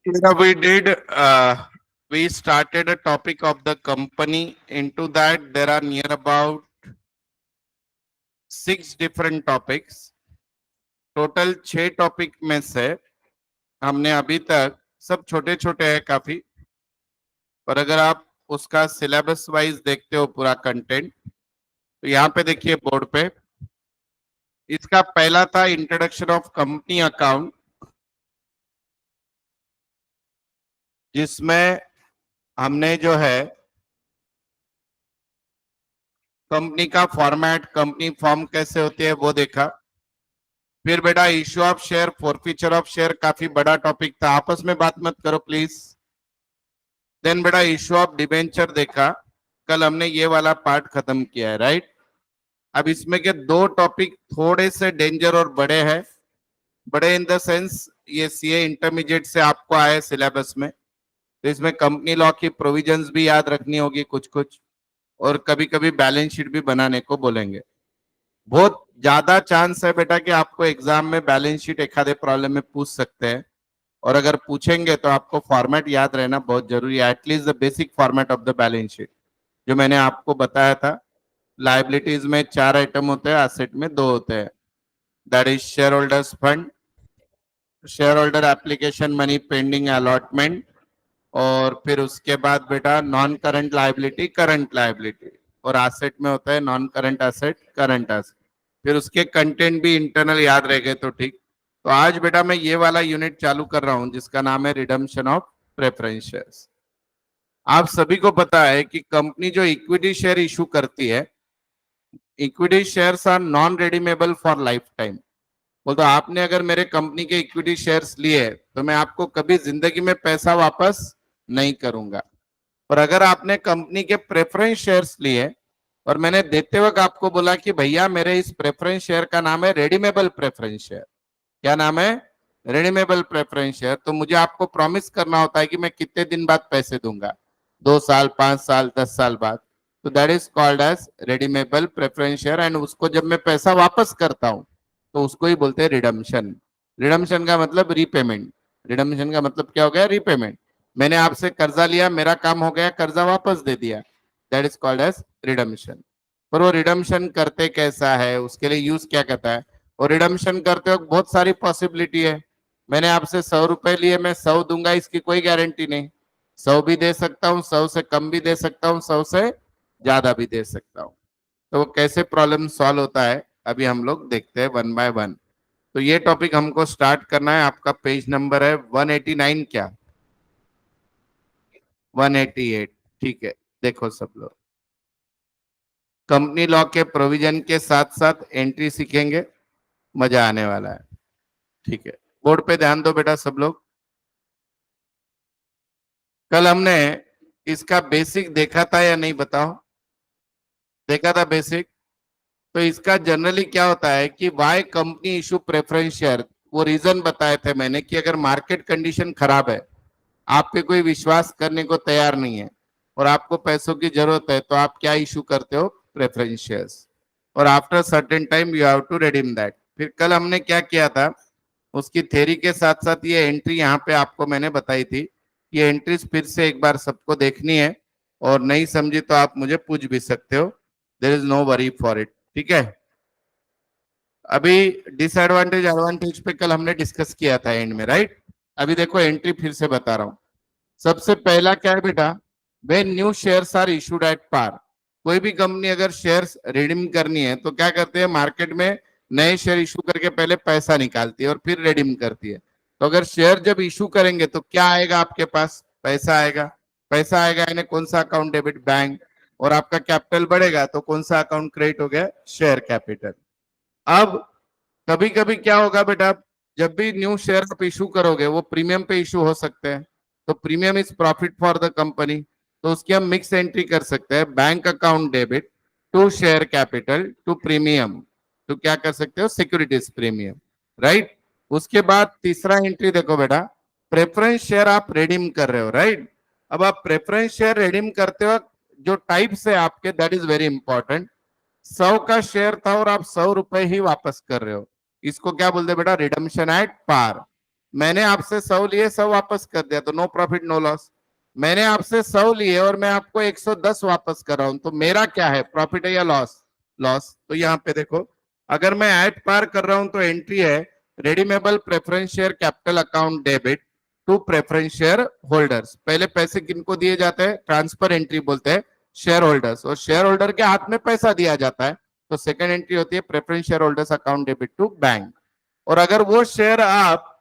We did, we started a topic of the company. Into that, there are near about 6 different topics. Total 6 topic में से हमने अभी तक, सब छोटे छोटे हैं काफी, पर अगर आप उसका सिलेबस वाइज देखते हो पूरा कंटेंट, तो यहाँ पे देखिए बोर्ड पे, इसका पहला था इंट्रोडक्शन ऑफ कंपनी अकाउंट, जिसमें हमने जो है कंपनी का फॉर्मेट, कंपनी फॉर्म कैसे होती है वो देखा। फिर बेटा issue of share, forfeiture of share, काफी बड़ा टॉपिक था, आपस में बात मत करो प्लीज। देन बेटा इश्यू ऑफ डिबेंचर देखा, कल हमने ये वाला पार्ट खत्म किया है, राइट। अब इसमें के 2 टॉपिक थोड़े से डेंजर और बड़े हैं, बड़े इन द सेंस ये सीए इंटरमीडिएट से आपको आए सिलेबस में, तो इसमें कंपनी लॉ की प्रोविजंस भी याद रखनी होगी कुछ कुछ, और कभी कभी बैलेंस शीट भी बनाने को बोलेंगे। बहुत ज्यादा चांस है बेटा कि आपको एग्जाम में बैलेंस शीट एक आधे प्रॉब्लम में पूछ सकते हैं, और अगर पूछेंगे तो आपको फॉर्मेट याद रहना बहुत जरूरी है, at least the basic format of the balance sheet जो मैंने आपको बताया था। लाइबिलिटीज में 4 आइटम होते हैं, एसेट में 2 होते हैं, that is share holders fund, share holder application money pending allotment, और फिर उसके बाद बेटा non current liability, current liability, और एसेट में होता है non current asset, current asset. फिर उसके कंटेंट भी इंटरनल याद रह गए तो ठीक। तो आज बेटा मैं ये वाला यूनिट चालू कर रहा हूं जिसका नाम है रिडम्पशन ऑफ प्रेफरेंस शेयर्स। आप सभी को पता है कि कंपनी जो इक्विटी शेयर इशू करती है, equity shares are non redeemable for lifetime. बोल तो आपने अगर मेरे कंपनी के इक्विटी शेयर्स लिए तो मैं आपको कभी जिंदगी में पैसा वापस नहीं करूंगा। और अगर आपने कंपनी के प्रेफरेंस शेयर्स लिए और मैंने देते वक्त आपको बोला कि भैया मेरे इस प्रेफरेंस शेयर का नाम है रेडीमेबल प्रेफरेंस शेयर, क्या नाम है, रेडीमेबल प्रेफरेंस शेयर, तो मुझे आपको प्रॉमिस करना होता है कि मैं कितने दिन बाद पैसे दूंगा, 2 साल, 5 साल, 10 साल बाद। तो that is called as redeemable preference share, and उसको जब मैं पैसा वापस करता हूं तो उसको ही बोलते हैं रिडम्पशन। रिडम्पशन का मतलब रीपेमेंट, रिडम्पशन का मतलब क्या हो गया, रीपेमेंट। मैंने आपसे कर्जा लिया, मेरा काम हो गया, कर्जा वापस दे दिया, that is called as redemption. पर वो रिडम्पशन करते कैसा है, उसके लिए यूज क्या कहता है, और रिडम्पशन करते वक्त बहुत सारी पॉसिबिलिटी है। मैंने आपसे 100 रुपए लिए, मैं 100 दूंगा इसकी कोई गारंटी नहीं, 100 भी दे सकता हूँ, 100 से कम भी दे सकता हूँ, 100 से ज्यादा भी दे सकता हूँ। तो वो कैसे प्रॉब्लम सॉल्व होता है अभी हम लोग देखते हैं वन बाय वन। तो ये टॉपिक हमको स्टार्ट करना है, आपका पेज नंबर है 189, क्या 188, ठीक है। देखो सब लोग कंपनी लॉ के प्रोविजन के साथ साथ एंट्री सीखेंगे, मजा आने वाला है, ठीक है। बोर्ड पे ध्यान दो बेटा सब लोग। कल हमने इसका बेसिक देखा था या नहीं बताओ, देखा था बेसिक। तो इसका जनरली क्या होता है कि why company issue preference share, वो रीजन बताए थे मैंने कि अगर मार्केट कंडीशन खराब है, आप पे कोई विश्वास करने को तैयार नहीं है और आपको पैसों की जरूरत है, तो आप क्या इशू करते हो, प्रेफरेंस शेयर्स, और after certain time you have to redeem that. फिर कल हमने क्या किया था, उसकी थ्योरी के साथ साथ ये एंट्री यहाँ पे आपको मैंने बताई थी, ये एंट्रीज फिर से एक बार सबको देखनी है, और नहीं समझी तो आप मुझे पूछ भी सकते हो, there is no worry for it, ठीक है। अभी डिसएडवांटेज एडवांटेज पे कल हमने डिस्कस किया था एंड में, राइट। अभी देखो एंट्री फिर से बता रहा हूं। सबसे पहला क्या है बेटा, when new shares are issued at par. कोई भी कंपनी अगर शेयर्स रिडीम करनी है तो क्या करते हैं, मार्केट में नए शेयर इशू करके पहले पैसा निकालती है और फिर रिडीम करती है। तो अगर शेयर जब इशू करेंगे तो क्या आएगा आपके पास, पैसा आएगा। पैसा आएगा यानी कौन सा अकाउंट, डेबिट, बैंक, और आपका कैपिटल बढ़ेगा तो कौन सा अकाउंट क्रेडिट हो गया, शेयर कैपिटल। अब कभी कभी क्या होगा बेटा, जब भी न्यू शेयर आप इशू करोगे वो प्रीमियम पे इशू हो सकते हैं, तो premium is profit for the company, तो उसकी हम मिक्स एंट्री कर सकते हैं, bank account debit to share capital to premium, तो क्या कर सकते हो, सिक्योरिटीज प्रीमियम, राइट। उसके बाद तीसरा एंट्री देखो बेटा, प्रेफरेंस शेयर आप रिडीम कर रहे हो, राइट। अब आप प्रेफरेंस शेयर रिडीम करते वक्त जो टाइप्स है आपके, दैट इज वेरी इंपॉर्टेंट। 100 का शेयर था और आप 100 रुपए ही वापस कर रहे हो, इसको क्या बोलते हैं बेटा, रिडम्पशन एट पार। मैंने आपसे 100 लिए, 100 वापस कर दिया, तो नो प्रॉफिट नो लॉस। मैंने आपसे 100 लिए और मैं आपको 110 वापस कर रहा हूं, तो मेरा क्या है, प्रॉफिट है या लॉस? लॉस। तो यहाँ पे देखो, अगर मैं एट पार कर रहा हूं तो एंट्री है redeemable preference share capital account debit to preference share holders. पहले पैसे किनको दिए जाते हैं, ट्रांसफर एंट्री बोलते हैं, शेयर होल्डर्स, और शेयर होल्डर के हाथ में पैसा दिया जाता है। तो सेकंड एंट्री होती है preference share holders account debit to bank. और अगर वो शेयर आप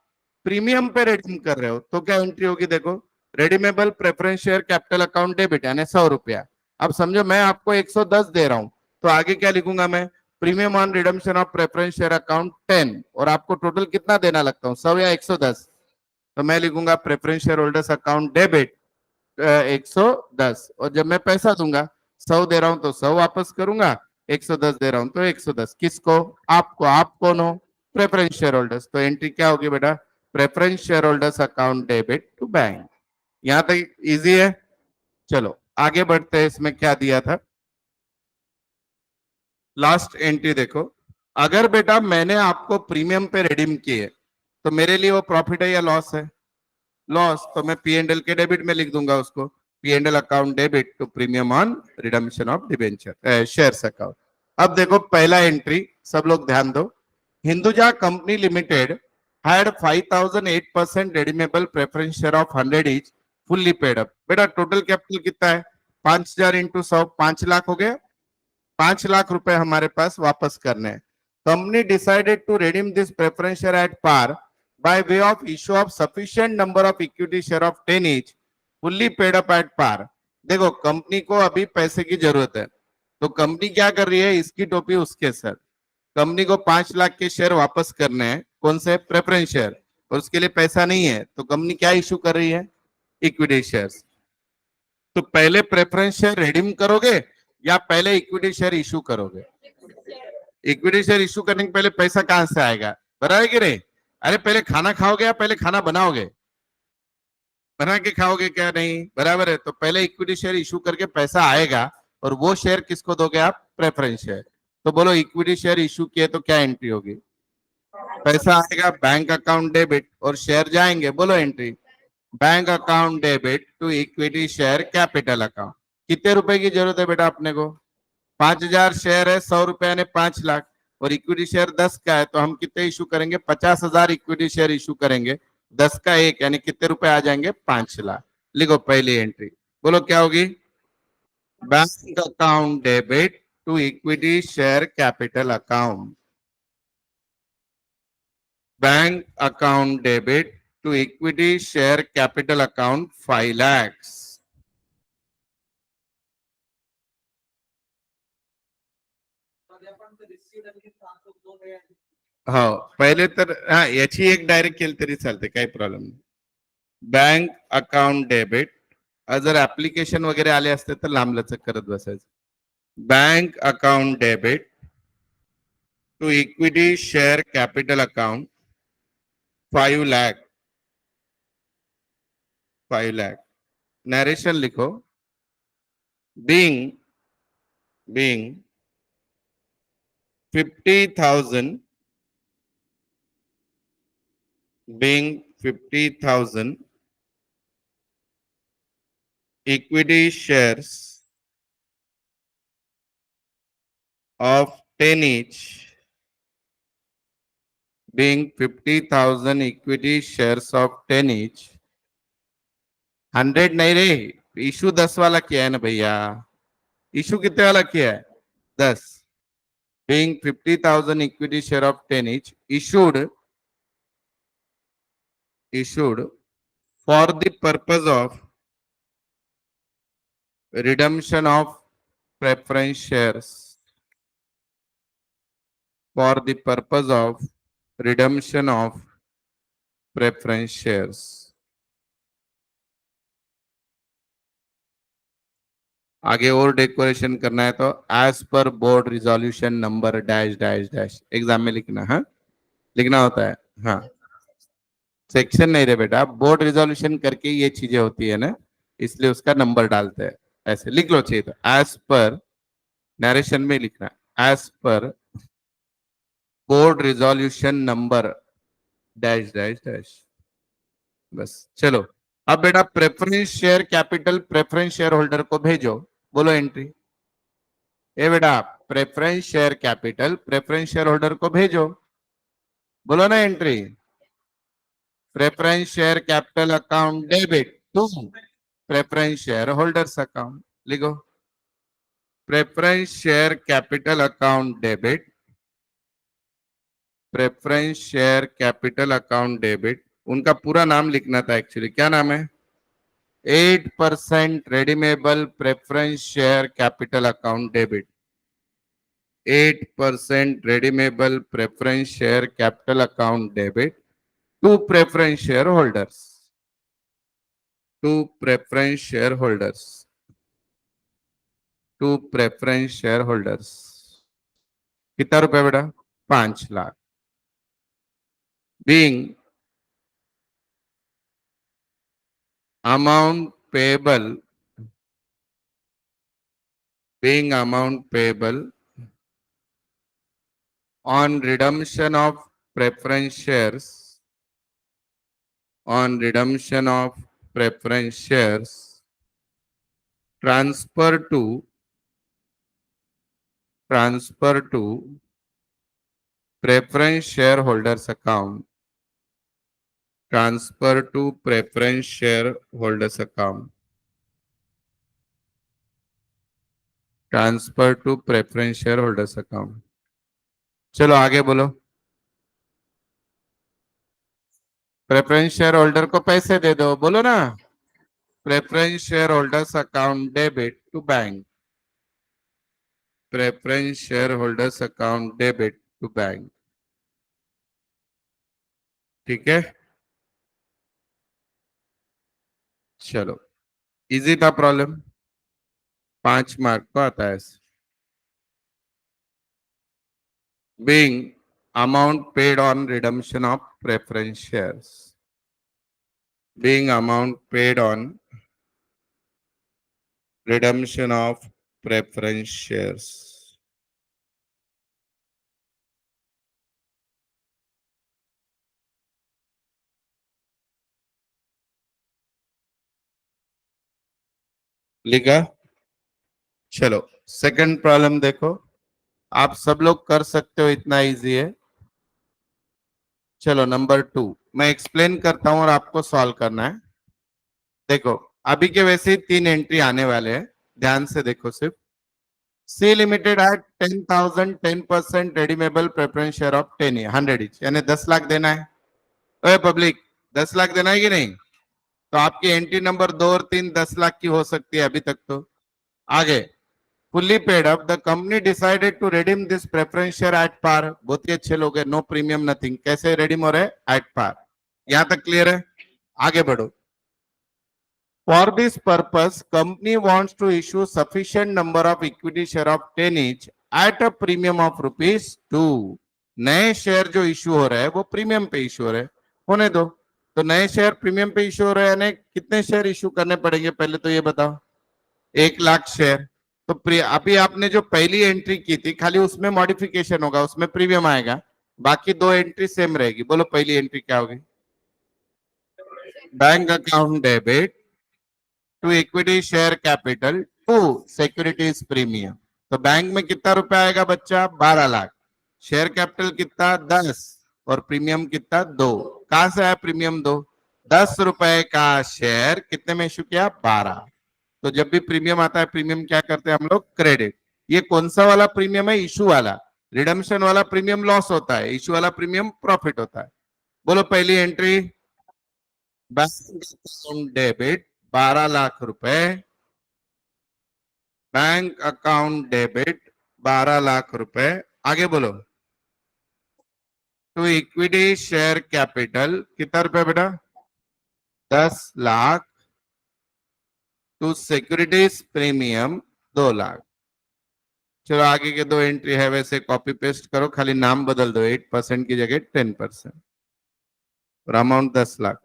प्रीमियम पे रिडीम कर रहे हो तो क्या एंट्री होगी, देखो, redeemable preference share capital account debit यानी 100 रुपया। अब समझो मैं आपको 110 दे रहा हूं, तो आगे क्या लिखूंगा मैं, premium on redemption of preference share account 10, और आपको टोटल कितना देना लगता हूँ, 100 या 110? तो मैं लिखूंगा preference share holders account debit 110, और जब मैं पैसा दूंगा, 100 दे रहा हूं तो 100 वापस करूंगा, 110 दे रहा हूं तो 110। किसको, आपको। आप कौन हो, प्रेफरेंस शेयर होल्डर्स। तो एंट्री क्या होगी बेटा, preference share holders account debit to bank. यहां तक इजी है। चलो आगे बढ़ते हैं, इसमें क्या दिया था, लास्ट एंट्री देखो, अगर बेटा मैंने आपको प्रीमियम पे रिडीम किए तो मेरे लिए वो प्रॉफिट है या लॉस है, लॉस। तो मैं पी एंड एल के डेबिट में लिख दूंगा उसको, P and L account debit to premium on redemption of debenture shares account. अब देखो पहला एंट्री, सब लोग ध्यान दो, Hinduja company limited had 5008% redeemable preference share of 100 each fully paid up। बेटा टोटल कैपिटल कितना है, 5000 इंटू 100, 5 लाख हो गया। 5 लाख रुपए हमारे पास वापस करने हैं। Company decided to redeem this preference share at par by way of issue of sufficient number of equity share of 10 each fully paid up at par. देखो कंपनी को अभी पैसे की जरूरत है, तो कंपनी क्या कर रही है, इसकी टोपी उसके सर। कंपनी को 5 लाख के शेयर वापस करने हैं, कौन से, प्रेफरेंस शेयर, और उसके लिए पैसा नहीं है, तो कंपनी क्या इशू कर रही है, इक्विटी शेयर्स। तो पहले प्रेफरेंस शेयर रिडीम करोगे या पहले इक्विटी शेयर इशू करोगे? इक्विटी शेयर इशू करने के पहले पैसा कहां से आएगा, बराबर है कि नहीं? अरे पहले खाना खाओगे या पहले खाना बनाओगे, बना के खाओगे क्या, नहीं, बराबर है। तो पहले इक्विटी शेयर इशू करके पैसा आएगा, और वो शेयर किसको दोगे आप, प्रेफरेंस शेयर। तो बोलो इक्विटी शेयर इशू किए तो क्या एंट्री होगी, पैसा आएगा बैंक अकाउंट डेबिट और शेयर जाएंगे, बोलो entry, bank account debit to equity share capital account. कितने रुपए की जरूरत है बेटा अपने को, 5000 शेयर है, 100 रुपए यानी 5 लाख, और इक्विटी शेयर 10 का है, तो हम कितने इशू करेंगे, 50,000 इक्विटी शेयर इशू करेंगे, 10 का एक यानी कितने रुपए आ जाएंगे, 5 लाख। लिखो पहली एंट्री, बोलो क्या होगी, bank account debit to equity share capital account, bank account debit to equity share capital account 5 lakhs। हो पहिले तर हा याची एक डायरेक्ट केली तरी चालते, काही प्रॉब्लेम नाही। बँक अकाउंट डेबिट, जर ऍप्लिकेशन वगैरे आले असते तर लांबलचक करत बसायचं। Bank account debit to equity share capital account 5 lakh, 5 lakh. Narration लिखो, being being 50,000, being 50,000 equity shares of 10 each, being 50,000 equity shares of 10 each, 100 नहीं रे, इशू 10 वाला किया है ना भैया, इशू कितने वाला किया है, 10, being 50,000 equity share of 10 each issued for the purpose of redemption of preference shares, for the purpose of redemption of preference shares। आगे और डेकोरेशन करना है तो एज पर board resolution number dash dash dash exam में लिखना है, लिखना होता है। हाँ सेक्शन नहीं रे बेटा, बोर्ड रिजोल्यूशन करके ये चीजें होती है ना, इसलिए उसका नंबर डालते हैं, ऐसे लिख लो चाहिए तो एज पर, नरेशन में लिखना एज पर board resolution number dash dash dash. बस चलो। अब बेटा preference share capital preference share holder को भेजो। बोलो एंट्री। ए बेटा preference share capital preference share holder को भेजो। बोलो ना entry. Preference share capital account debit to preference share holders account. लिखो preference share capital account debit preference share capital account debit. उनका पूरा नाम लिखना था एक्चुअली। क्या नाम है? 8% redeemable preference share capital account debit. 8% redeemable preference share capital account debit to preference shareholders. To preference shareholders. To preference shareholders. कितना रुपए बेटा? 5 lakh. Being amount payable. Being amount payable on redemption of preference shares. On redemption of preference shares transfer to preference shareholders account transfer to preference shareholders account transfer to preference shareholders account। चलो आगे बोलो। Preference share holder को पैसे दे दो। बोलो ना। Preference share holders account debit to bank. Preference share holders account debit to bank. ठीक है। चलो इजी था प्रॉब्लम। 5 मार्क को आता है। Being amount paid on redemption of preference shares. Being amount paid on redemption of preference shares. लिखा। चलो second problem देखो। आप सब लोग कर सकते हो, इतना इजी है। चलो नंबर 2 मैं एक्सप्लेन करता हूं और आपको सॉल्व करना है। देखो अभी के वैसे ही 3 एंट्री आने वाले हैं। ध्यान से देखो सिर्फ। सी लिमिटेड है 10,000 10% redeemable preference share of 10 100 each यानी 10 लाख देना है। ओए पब्लिक 10 लाख देना है कि नहीं? तो आपकी एंट्री नंबर 2 और 3 10 लाख की हो सकती है अभी तक। तो आगे fully paid up the company decided to redeem this preference share at par. बहुत ही अच्छे लोग हैं। No premium nothing. कैसे रिडीम हो रहे हैं? At par. यहां तक क्लियर है? आगे बढ़ो। For this purpose, company wants to issue sufficient number of equity share of 10 each at a premium of ₹2। नए शेयर जो इश्यू हो रहे हैं वो प्रीमियम पे इश्यू हो रहे हैं। होने दो। तो नए शेयर प्रीमियम पे इश्यू हो रहे हैं यानी कितने शेयर इश्यू करने पड़ेंगे पहले तो ये बताओ। 1 लाख शेयर। तो अभी आपने जो पहली एंट्री की थी खाली उसमें मॉडिफिकेशन होगा, उसमें प्रीमियम आएगा। बाकी 2 एंट्री सेम रहेगी। बोलो पहली एंट्री क्या होगी? Bank account debit to equity share capital to securities premium. तो बैंक में कितना रुपया आएगा बच्चा? 12 लाख। शेयर कैपिटल कितना? 10। और प्रीमियम कितना? 2। कहां से आया प्रीमियम? 2। 10 रुपए का शेयर कितने में इश्यू किया? 12। तो जब भी प्रीमियम आता है प्रीमियम क्या करते हैं हम लोग? क्रेडिट। ये कौन सा वाला प्रीमियम है? इशू वाला। रिडम्पशन वाला प्रीमियम लॉस होता है, इशू वाला प्रीमियम प्रॉफिट होता है। बोलो पहली entry. Bank account debit 12 lakh रुपए। बैंक अकाउंट डेबिट 12 लाख रुपए। आगे बोलो। टू इक्विटी शेयर कैपिटल कितना रुपए बेटा? 10 lakh. To securities premium 2 lakh. चलो आगे के 2 एंट्री है वैसे कॉपी पेस्ट करो, खाली नाम बदल दो। 8% की जगह 10% और अमाउंट 10 लाख।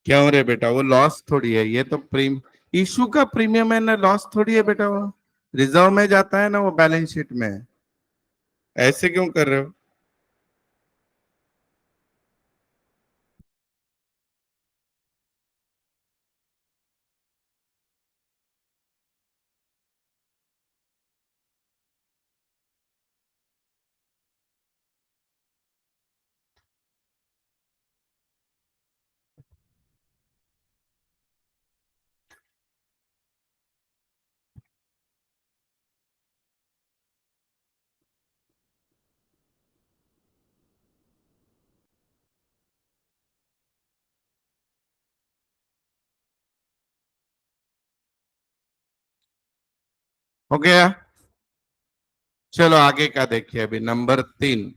क्यों रे बेटा, वो लॉस थोड़ी है, ये तो इशू का प्रीमियम है ना, लॉस थोड़ी है बेटा। वो रिजर्व में जाता है ना, वो बैलेंस शीट में। ऐसे क्यों कर रहे हो? हो गया। चलो आगे का देखिए, अभी नंबर 3।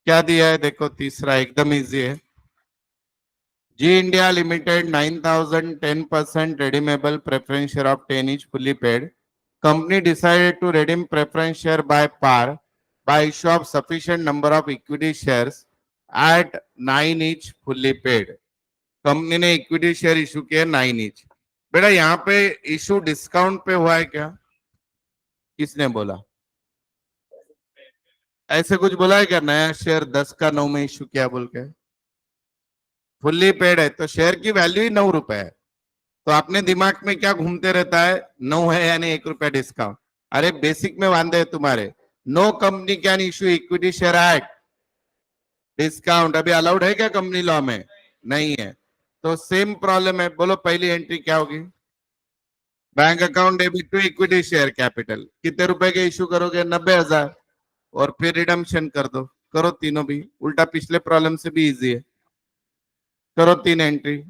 क्या दिया है देखो, तीसरा एकदम इजी है। जी India limited 9,000 10% redeemable preference share of 10 each fully paid. Company decided to redeem preference share by par by issue of sufficient number of equity shares at 9 each fully paid. Company ने equity share issue किए 9 each। बेटा यहाँ पे issue discount पे हुआ है क्या? किसने बोला? ऐसे कुछ बोला है क्या, नया शेयर 10 का 9 में इशू किया बोल के? फुल्ली पेड है तो शेयर की वैल्यू ही 9 रुपए है। तो अपने दिमाग में क्या घूमते रहता है, 9 है यानी 1 रुपया डिस्काउंट। अरे बेसिक में वांदे है तुम्हारे। No company can issue equity share at discount, अभी अलाउड है क्या कंपनी लॉ में? नहीं है। तो सेम प्रॉब्लम है, बोलो पहली एंट्री क्या होगी? Bank account debit to equity share capital, कितने रुपए के इशू करोगे? 90,000। और फिर रिडम्पशन कर दो। करो तीनों भी उल्टा, पिछले प्रॉब्लम से भी इजी है। करो 3 एंट्री।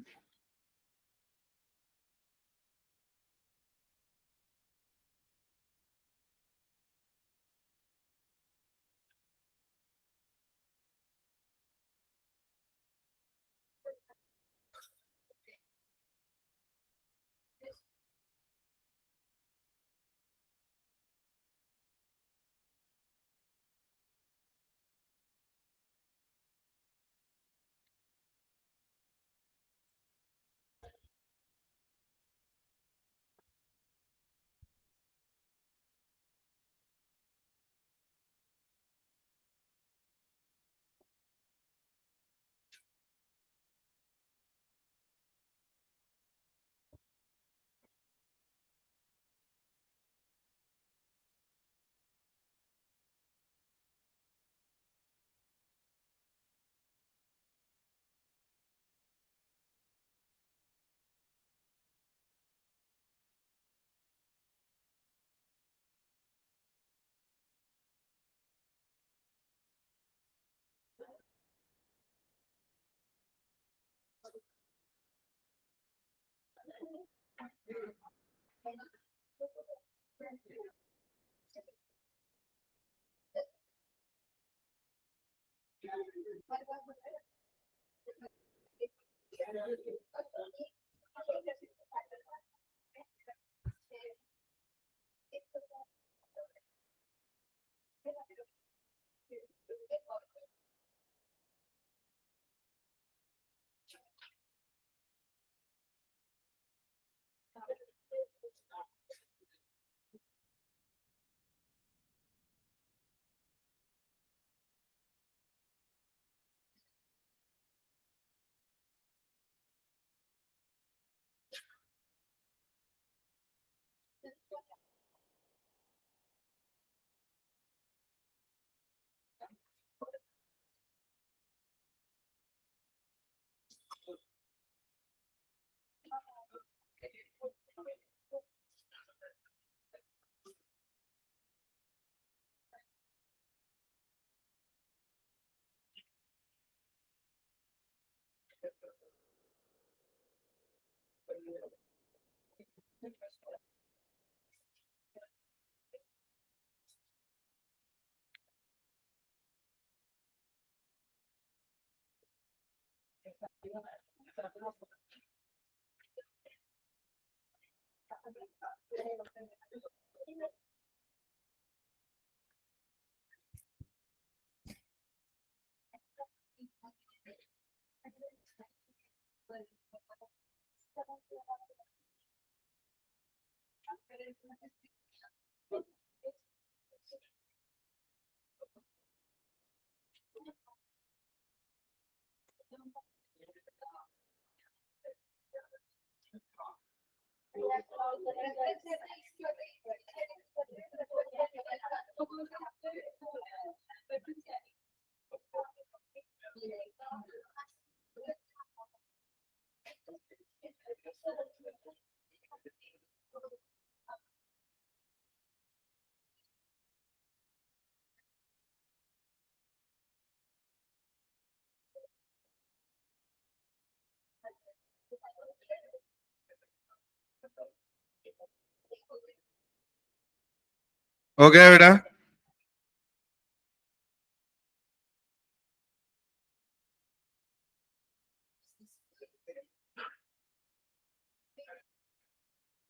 हो गया बेटा?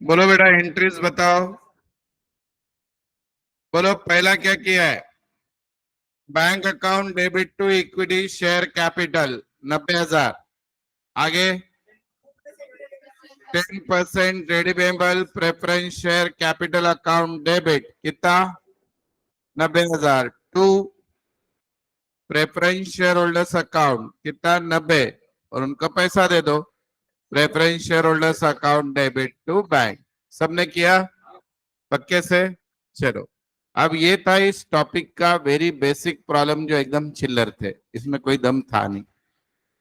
बोलो बेटा, एंट्रीज बताओ। बोलो, पहला क्या किया है? Bank account debit to equity share capital 90,000। आगे 10% redeemable preference share capital account debit कितना? 90,000। To preference share holders account कितना? 90। और उनको पैसा दे दो। Preference share holders account debit to bank. सबने किया पक्के से? चलो, अब ये था इस टॉपिक का वेरी बेसिक प्रॉब्लम जो एकदम चिल्लर थे, इसमें कोई दम था नहीं।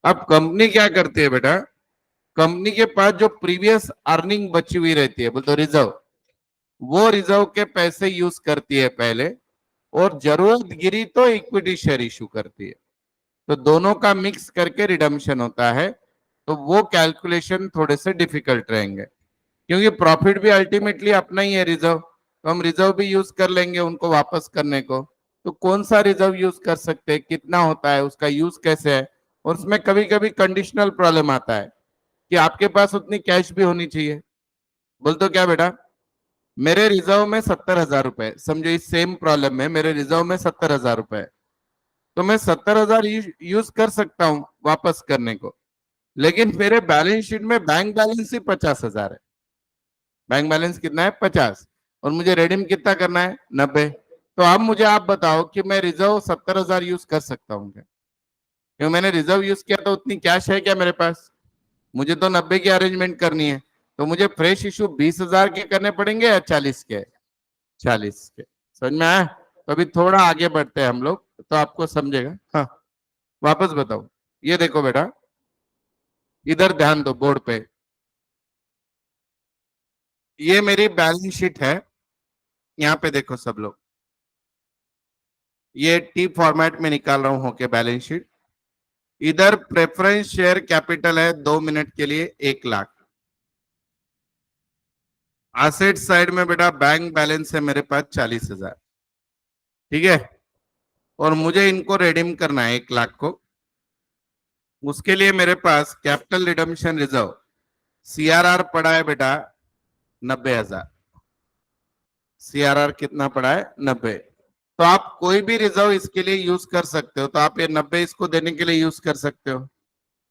अब कंपनी क्या करती है बेटा? कंपनी के पास जो प्रीवियस अर्निंग बची हुई रहती है, बोलते रिजर्व, वो रिजर्व के पैसे यूज करती है पहले, और जरूरत गिरी तो इक्विटी शेयर इशू करती है। तो दोनों का मिक्स करके रिडम्पशन होता है। तो वो कैलकुलेशन थोड़े से डिफिकल्ट रहेंगे, क्योंकि प्रॉफिट भी अल्टीमेटली अपना ही है रिजर्व, तो हम रिजर्व भी यूज कर लेंगे उनको वापस करने को। तो कौन सा रिजर्व यूज कर सकते हैं, कितना होता है, उसका यूज कैसे है। और उसमें कभी कभी कंडीशनल प्रॉब्लम आता है कि आपके पास उतनी कैश भी होनी चाहिए। बोल तो क्या बेटा? मेरे रिजर्व में 70,000 रुपए, समझो इस सेम प्रॉब्लम में मेरे रिजर्व में 70,000 रुपए, तो मैं 70,000 यूज कर सकता हूं वापस करने को। लेकिन मेरे बैलेंस शीट में बैंक बैलेंस ही 50,000 है। बैंक बैलेंस कितना है? 50। और मुझे रेडीम कितना करना है? 90। तो अब मुझे आप बताओ कि मैं रिजर्व 70,000 यूज कर सकता हूँ क्या? क्योंकि मैंने रिजर्व यूज किया तो उतनी कैश है क्या मेरे पास? मुझे तो 90 की अरेंजमेंट करनी है। तो मुझे फ्रेश इशू 20,000 के करने पड़ेंगे या 40 के? 40 के। समझ में आया? तो अभी थोड़ा आगे बढ़ते हैं हम लोग, तो आपको समझेगा। हाँ, वापस बताओ। ये देखो बेटा, इधर ध्यान दो बोर्ड पे। ये मेरी बैलेंस शीट है, यहाँ पे देखो सब लोग। ये टी फॉर्मेट में निकाल रहा हूं होके बैलेंस शीट। इधर प्रेफरेंस शेयर कैपिटल है 2 मिनट के लिए 1 लाख। एसेट साइड में बेटा बैंक बैलेंस है मेरे पास 40,000। ठीक है? और मुझे इनको रिडीम करना है 1 लाख को। उसके लिए मेरे पास कैपिटल रिडम्पशन रिजर्व सीआरआर पड़ा है बेटा 90,000। सीआरआर कितना पड़ा है? 90। तो आप कोई भी रिजर्व इसके लिए यूज कर सकते हो, तो आप ये 90 इसको देने के लिए यूज कर सकते हो।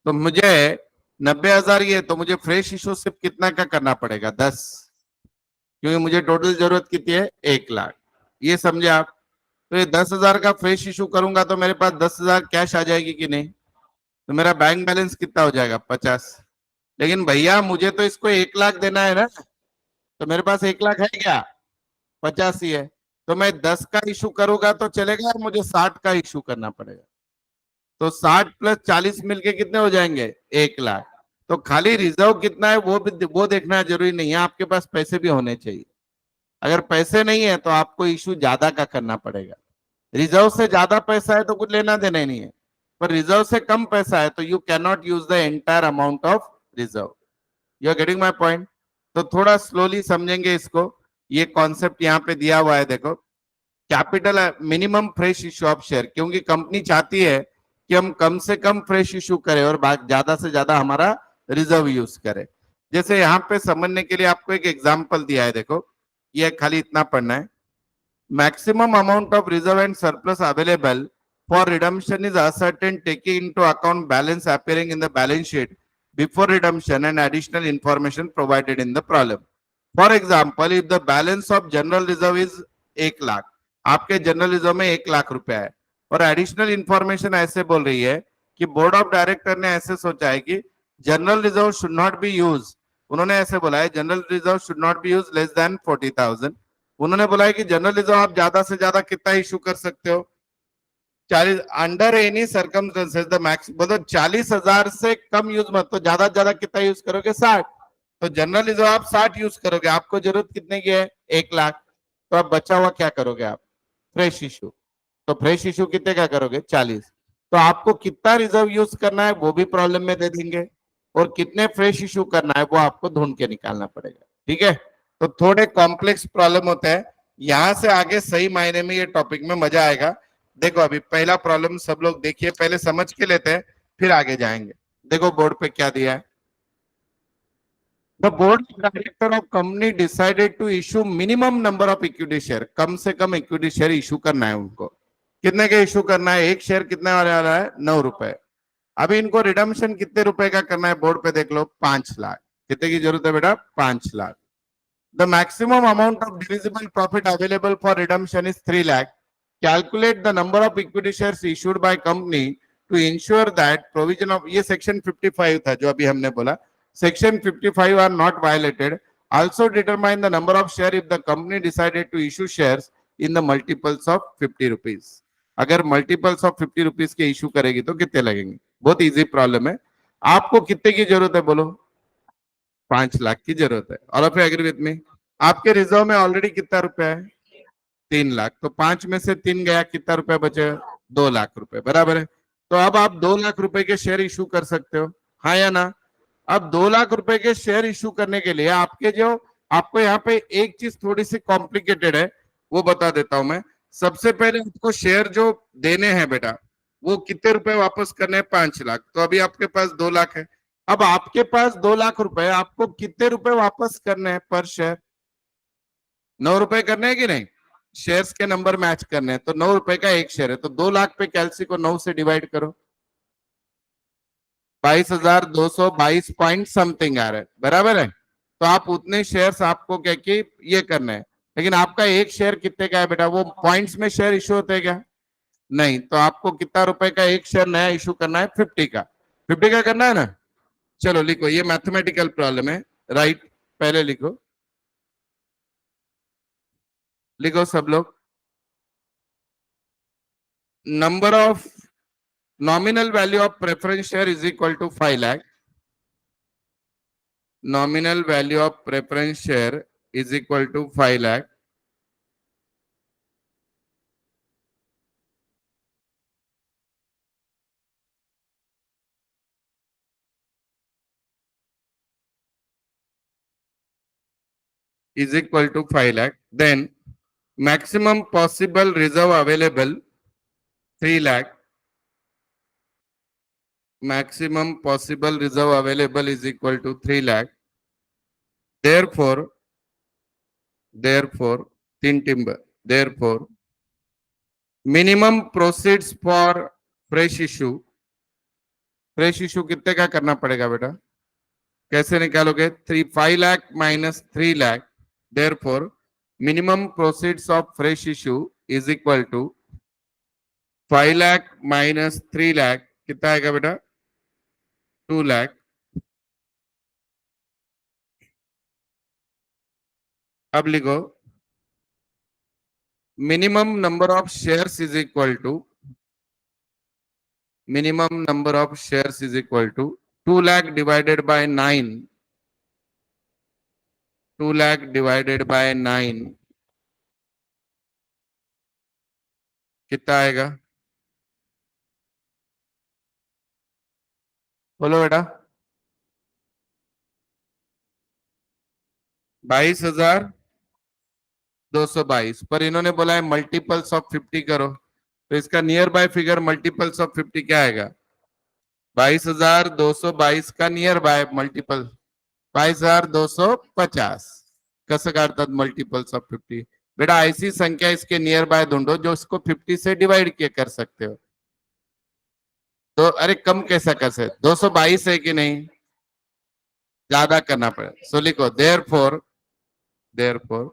तो मुझे 90,000 ये, तो मुझे फ्रेश इशू सिर्फ कितना का करना पड़ेगा? 10, क्योंकि मुझे टोटल जरूरत कितनी है? 1 लाख। ये समझे आप? तो ये 10,000 का फ्रेश इशू करूंगा तो मेरे पास 10,000 कैश आ जाएगी कि नहीं? तो मेरा बैंक बैलेंस कितना हो जाएगा? 50। लेकिन भैया मुझे तो इसको 1 लाख देना है ना, तो मेरे पास 1 लाख है क्या? 50 ही है। तो मैं 10 का इशू करूंगा तो चलेगा, और मुझे 60 का इशू करना पड़ेगा। तो 60 प्लस 40 मिलके कितने हो जाएंगे? 1 लाख। तो खाली रिजर्व कितना है वो देखना जरूरी नहीं है, आपके पास पैसे भी होने चाहिए। अगर पैसे नहीं है तो आपको इशू ज्यादा का करना पड़ेगा। रिजर्व से ज्यादा पैसा है तो कुछ लेना देना ही नहीं है, पर रिजर्व से कम पैसा है तो you can not use the entire amount of reserve. You are getting my point? तो थोड़ा स्लोली समझेंगे इसको। ये कॉन्सेप्ट यहाँ पे दिया हुआ है, देखो। Capital minimum fresh issue of share, क्योंकि कंपनी चाहती है कि हम कम से कम फ्रेश इशू करें और ज्यादा से ज्यादा हमारा रिजर्व यूज करें। जैसे यहाँ पे समझने के लिए आपको एक एग्जांपल दिया है, देखो। ये खाली इतना पढ़ना है। Maximum amount of reserve and surplus available for redemption is ascertain taking into account balance appearing in the balance sheet before redemption and additional information provided in the problem. For example if the balance of general reserve is 1 lakh, आपके general reserve में 1 लाख रुपया है और additional information ऐसे बोल रही है कि बोर्ड ऑफ डायरेक्टर ने ऐसे सोचा है कि general reserve should not be use, उन्होंने ऐसे बोला है general reserve should not be use less than 40,000, उन्होंने बोला है कि जनरल रिजर्व आप ज्यादा से ज्यादा कितना इशू कर सकते हो 40, under any circumstances the max, मतलब 40,000 से कम यूज मत, तो ज्यादा कितना यूज करोगे 60, तो जनरल रिजर्व आप 60 यूज करोगे, आपको जरूरत कितने की है 1 लाख, तो अब बचा हुआ क्या करोगे आप फ्रेश इशू, तो फ्रेश इशू कितने का करोगे 40, तो आपको कितना रिजर्व यूज करना है वो भी प्रॉब्लम में दे देंगे और कितने फ्रेश इशू करना है वो आपको ढूंढ के निकालना पड़ेगा, ठीक है। तो थोड़े कॉम्प्लेक्स प्रॉब्लम होते हैं, यहां से आगे सही मायने में ये टॉपिक में मजा आएगा। देखो अभी पहला प्रॉब्लम सब लोग देखिए, पहले समझ के लेते हैं फिर आगे जाएंगे। देखो बोर्ड पे क्या दिया है, the board director of company decided to issue minimum number of equity share, कम से कम इक्विटी शेयर इशू करना है उनको, कितने का इशू करना है, एक शेयर कितने वाला है 9 रुपए, अभी इनको रिडम्पशन कितने रुपए का करना है बोर्ड पे देख लो 5 लाख, कितने की जरूरत है बेटा 5 lakh, the maximum amount of divisible profit available for redemption is 3 lakh, calculate the number of equity shares issued by company to insure that provision of, ये सेक्शन 55 था जो अभी हमने बोला, section 55 are not violated, also determine the number of share if the company decided to issue shares in the multiples of 50 rupees, अगर multiples of 50 rupees के issue करेगी तो कितने लगेंगे, बहुत इजी प्रॉब्लम है। आपको कितने की जरूरत है बोलो 5 लाख की जरूरत है, और ऑफ एग्री विथ मी, आपके रिजर्व में ऑलरेडी कितना रुपया है 3 लाख, तो 5 में से 3 गया कितना रुपया बचे 2 लाख रुपए, बराबर है, तो अब आप 2 लाख रुपए के शेयर इशू कर सकते हो, हाँ या ना। अब 2 लाख रुपए के शेयर इशू करने के लिए आपके जो, आपको यहाँ पे एक चीज थोड़ी सी कॉम्प्लिकेटेड है वो बता देता हूं मैं। सबसे पहले आपको शेयर जो देने हैं बेटा वो कितने रुपए वापस करने हैं 5 लाख, तो अभी आपके पास 2 लाख है, अब आपके पास 2 लाख रुपए, आपको कितने रुपए वापस करने हैं पर शेयर, 9 रुपए करने हैं कि नहीं, शेयर्स के नंबर मैच करने हैं, तो 9 रुपए का एक शेयर है, तो 2 लाख पे कैलसी को 9 से डिवाइड करो, 22,222 पॉइंट समथिंग आ रहा है, बराबर है, तो आप उतने शेयर्स आपको क्या कि ये करना है, लेकिन आपका एक शेयर कितने का है बेटा, वो पॉइंट्स में शेयर इशू होते हैं क्या, नहीं, तो आपको कितना रुपए का एक शेयर नया इशू करना है 50 का, 50 का करना है ना, चलो लिखो, ये मैथमेटिकल प्रॉब्लम है, राइट, पहले लिखो, लिखो सब लोग, number of nominal value of preference share is equal to 5 lakh, nominal value of preference share is equal to 5 lakh, is equal to 5 lakh, then maximum possible reserve available 3 lakh, maximum possible reserve available is equal to 3 lakh, therefore thin timber, therefore minimum proceeds for fresh issue, fresh issue कितने का करना पड़ेगा बेटा, कैसे निकालोगे, 5 lakh minus 3 lakh, therefore minimum proceeds of fresh issue is equal to 5 lakh minus 3 lakh, कितना आएगा बेटा 2 लाख, अब लिखो minimum number of shares is equal to, minimum number of shares is equal to 2 lakh divided by 9, 2 lakh divided by 9 कितना आएगा, बोलो बेटा 22,222, पर इन्होंने बोला है मल्टीपल्स ऑफ 50 करो, तो इसका near by figure multiples of 50 क्या आएगा, 22,222 का नियर बाय मल्टीपल 22,250, कसं काढतात मल्टीपल्स ऑफ 50, बेटा ऐसी संख्या इसके नियर बाय ढूंढो जो इसको 50 से डिवाइड किए कर सकते हो, तो अरे कम कैसा कर सकते, 222 है कि नहीं, ज्यादा करना पड़ेगा, सो लिखो therefore therefore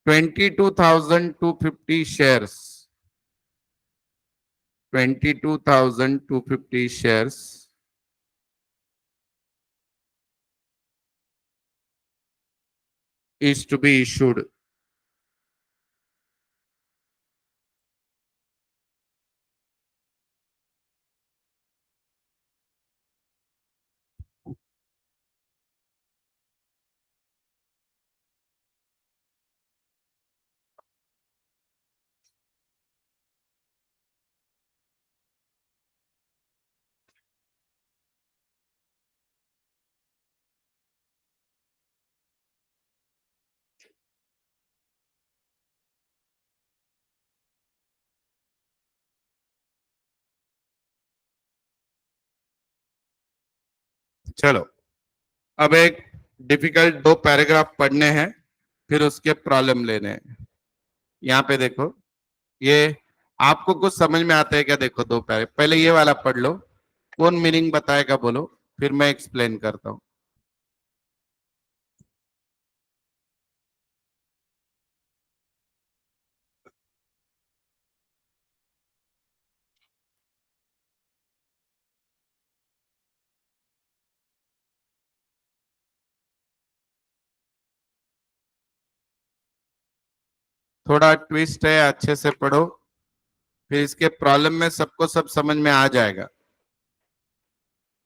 22,250 shares, 22,250 shares is to be issued. चलो, अब एक डिफिकल्ट 2 पैराग्राफ पढ़ने हैं, फिर उसके प्रॉब्लम लेने हैं। यहाँ पे देखो, ये आपको कुछ समझ में आता है क्या? देखो 2 पैराग्राफ, पहले ये वाला पढ़ लो, कौन मीनिंग बताएगा बोलो, फिर मैं एक्सप्लेन करता हूँ। थोड़ा ट्विस्ट है, अच्छे से पढ़ो, फिर इसके प्रॉब्लम में सबको सब समझ में आ जाएगा।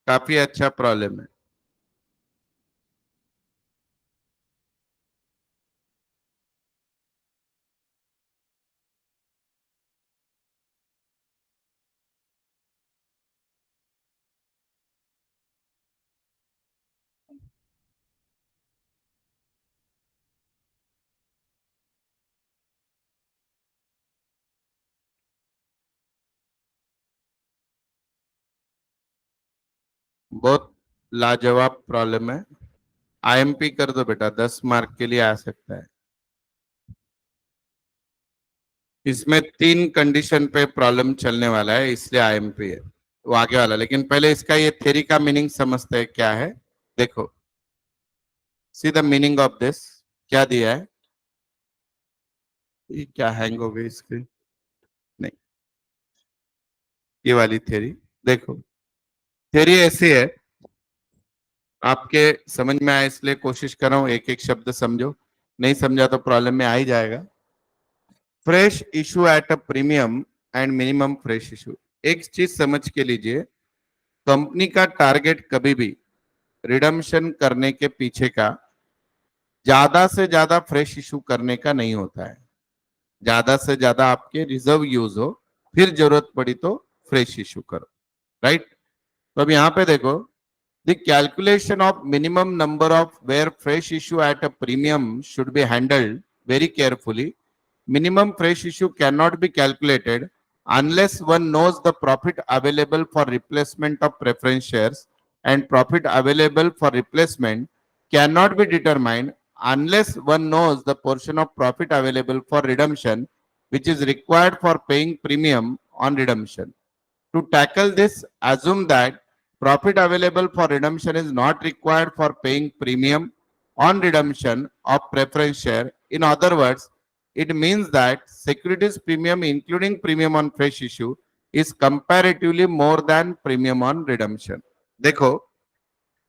काफी अच्छा प्रॉब्लम है। बहुत लाजवाब प्रॉब्लम है। आईएमपी कर दो बेटा, 10 मार्क के लिए आ सकता है। इसमें 3 कंडीशन पे प्रॉब्लम चलने वाला है, इसलिए आईएमपी है वो आगे वाला। लेकिन पहले इसका ये थ्योरी का मीनिंग समझते हैं क्या है। देखो, see the meaning of this, क्या दिया है। ये क्या हैंग हो गई स्क्रीन? नहीं, ये वाली थ्योरी देखो। थ्योरी ऐसी है, आपके समझ में आए इसलिए कोशिश कर रहा हूं, एक एक शब्द समझो, नहीं समझा तो प्रॉब्लम में आ ही जाएगा। Fresh issue at a premium and minimum fresh issue. एक चीज समझ के लीजिए, कंपनी का टारगेट कभी भी रिडम्पशन करने के पीछे का ज्यादा से ज्यादा फ्रेश इशू करने का नहीं होता है। ज्यादा से ज्यादा आपके रिजर्व यूज हो, फिर जरूरत पड़ी तो फ्रेश इशू करो, राइट। तो अब यहाँ पे देखो, the calculation of minimum number of where fresh issue at a premium should be handled very carefully. Minimum fresh issue cannot be calculated unless one knows the profit available for replacement of preference shares, and profit available for replacement cannot be determined unless one knows the portion of profit available for redemption which is required for paying premium on redemption. To tackle this, assume that profit available for redemption is not required for paying premium on redemption of preference share. In other words, it means that securities premium, including premium on fresh issue, is comparatively more than premium on redemption. देखो,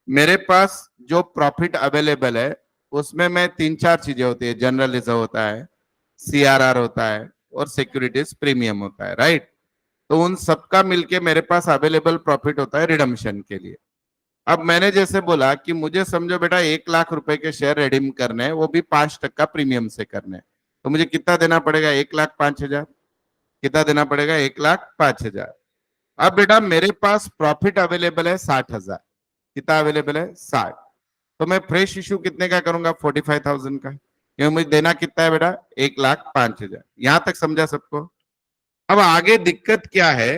मेरे पास जो profit available है उसमें मैं 3-4 चीजें होती है। General reserve होता है, सीआरआर होता है, और सिक्योरिटीज प्रीमियम होता है, राइट। तो उन सबका मिलके मेरे पास अवेलेबल प्रॉफिट होता है रिडम्पशन के लिए। अब मैंने जैसे बोला कि मुझे समझो बेटा 1 लाख रुपए के शेयर रिडीम करने हैं, वो भी 5% प्रीमियम से करने हैं, तो मुझे कितना देना पड़ेगा? 1,05,000। कितना देना पड़ेगा? 1,05,000। अब बेटा मेरे पास प्रॉफिट अवेलेबल है 60,000। कितना अवेलेबल है? 60। तो मैं फ्रेश इशू कितने का करूंगा? 45,000 का, क्योंकि मुझे देना कितना है बेटा? 1,05,000। यहां तक समझा सबको? अब आगे दिक्कत क्या है,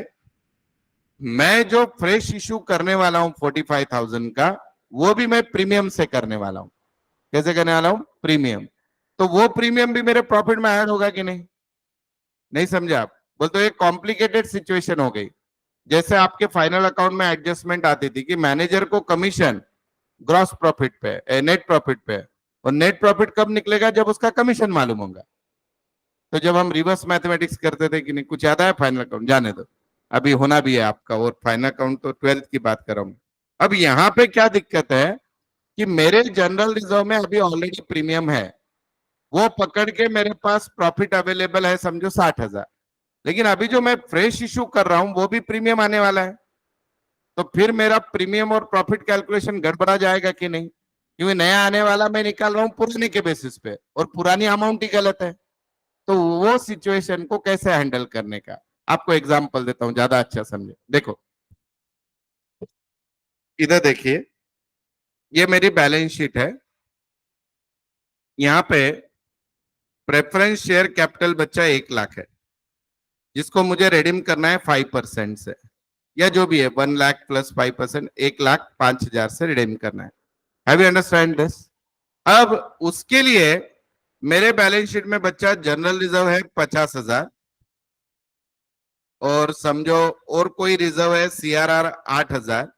मैं जो फ्रेश इशू करने वाला हूं 45,000 का, वो भी मैं प्रीमियम से करने वाला हूं। कैसे करने वाला हूं? प्रीमियम। तो वो प्रीमियम भी मेरे प्रॉफिट में ऐड होगा कि नहीं? नहीं समझे आप? बोलते एक कॉम्प्लिकेटेड सिचुएशन हो गई। जैसे आपके फाइनल अकाउंट में एडजस्टमेंट आती थी कि मैनेजर को कमीशन ग्रॉस प्रॉफिट पे, नेट प्रॉफिट पे, और नेट प्रॉफिट कब निकलेगा? जब उसका कमीशन मालूम होगा। तो जब हम रिवर्स मैथमेटिक्स करते थे कि नहीं, कुछ याद है? फाइनल अकाउंट जाने दो, अभी होना भी है आपका, और फाइनल अकाउंट तो 12th की बात कर रहा हूं। अब यहाँ पे क्या दिक्कत है कि मेरे जनरल रिजर्व में अभी ऑलरेडी प्रीमियम है, वो पकड़ के मेरे पास प्रॉफिट अवेलेबल है समझो 60,000, लेकिन अभी जो मैं फ्रेश इशू कर रहा हूं वो भी प्रीमियम आने वाला है, तो फिर मेरा प्रीमियम और प्रॉफिट कैलकुलेशन गड़बड़ा जाएगा कि नहीं? क्योंकि नया आने वाला मैं निकाल रहा हूं पुराने के बेसिस पे, और पुरानी अमाउंट ही गलत है। तो वो सिचुएशन को कैसे हैंडल करने का आपको एग्जांपल देता हूं, ज्यादा अच्छा समझे। देखो इधर देखिए, ये मेरी बैलेंस शीट है। यहाँ पे प्रेफरेंस शेयर कैपिटल बच्चा 1 लाख है, जिसको मुझे रिडीम करना है 5% से, या जो भी है 1 लाख प्लस 5%, 1,05,000 से रिडीम करना है। Have you understand this? अब उसके लिए मेरे बैलेंस शीट में बच्चा जनरल रिजर्व है 50,000, और समझो और कोई रिजर्व है CRR 8,000,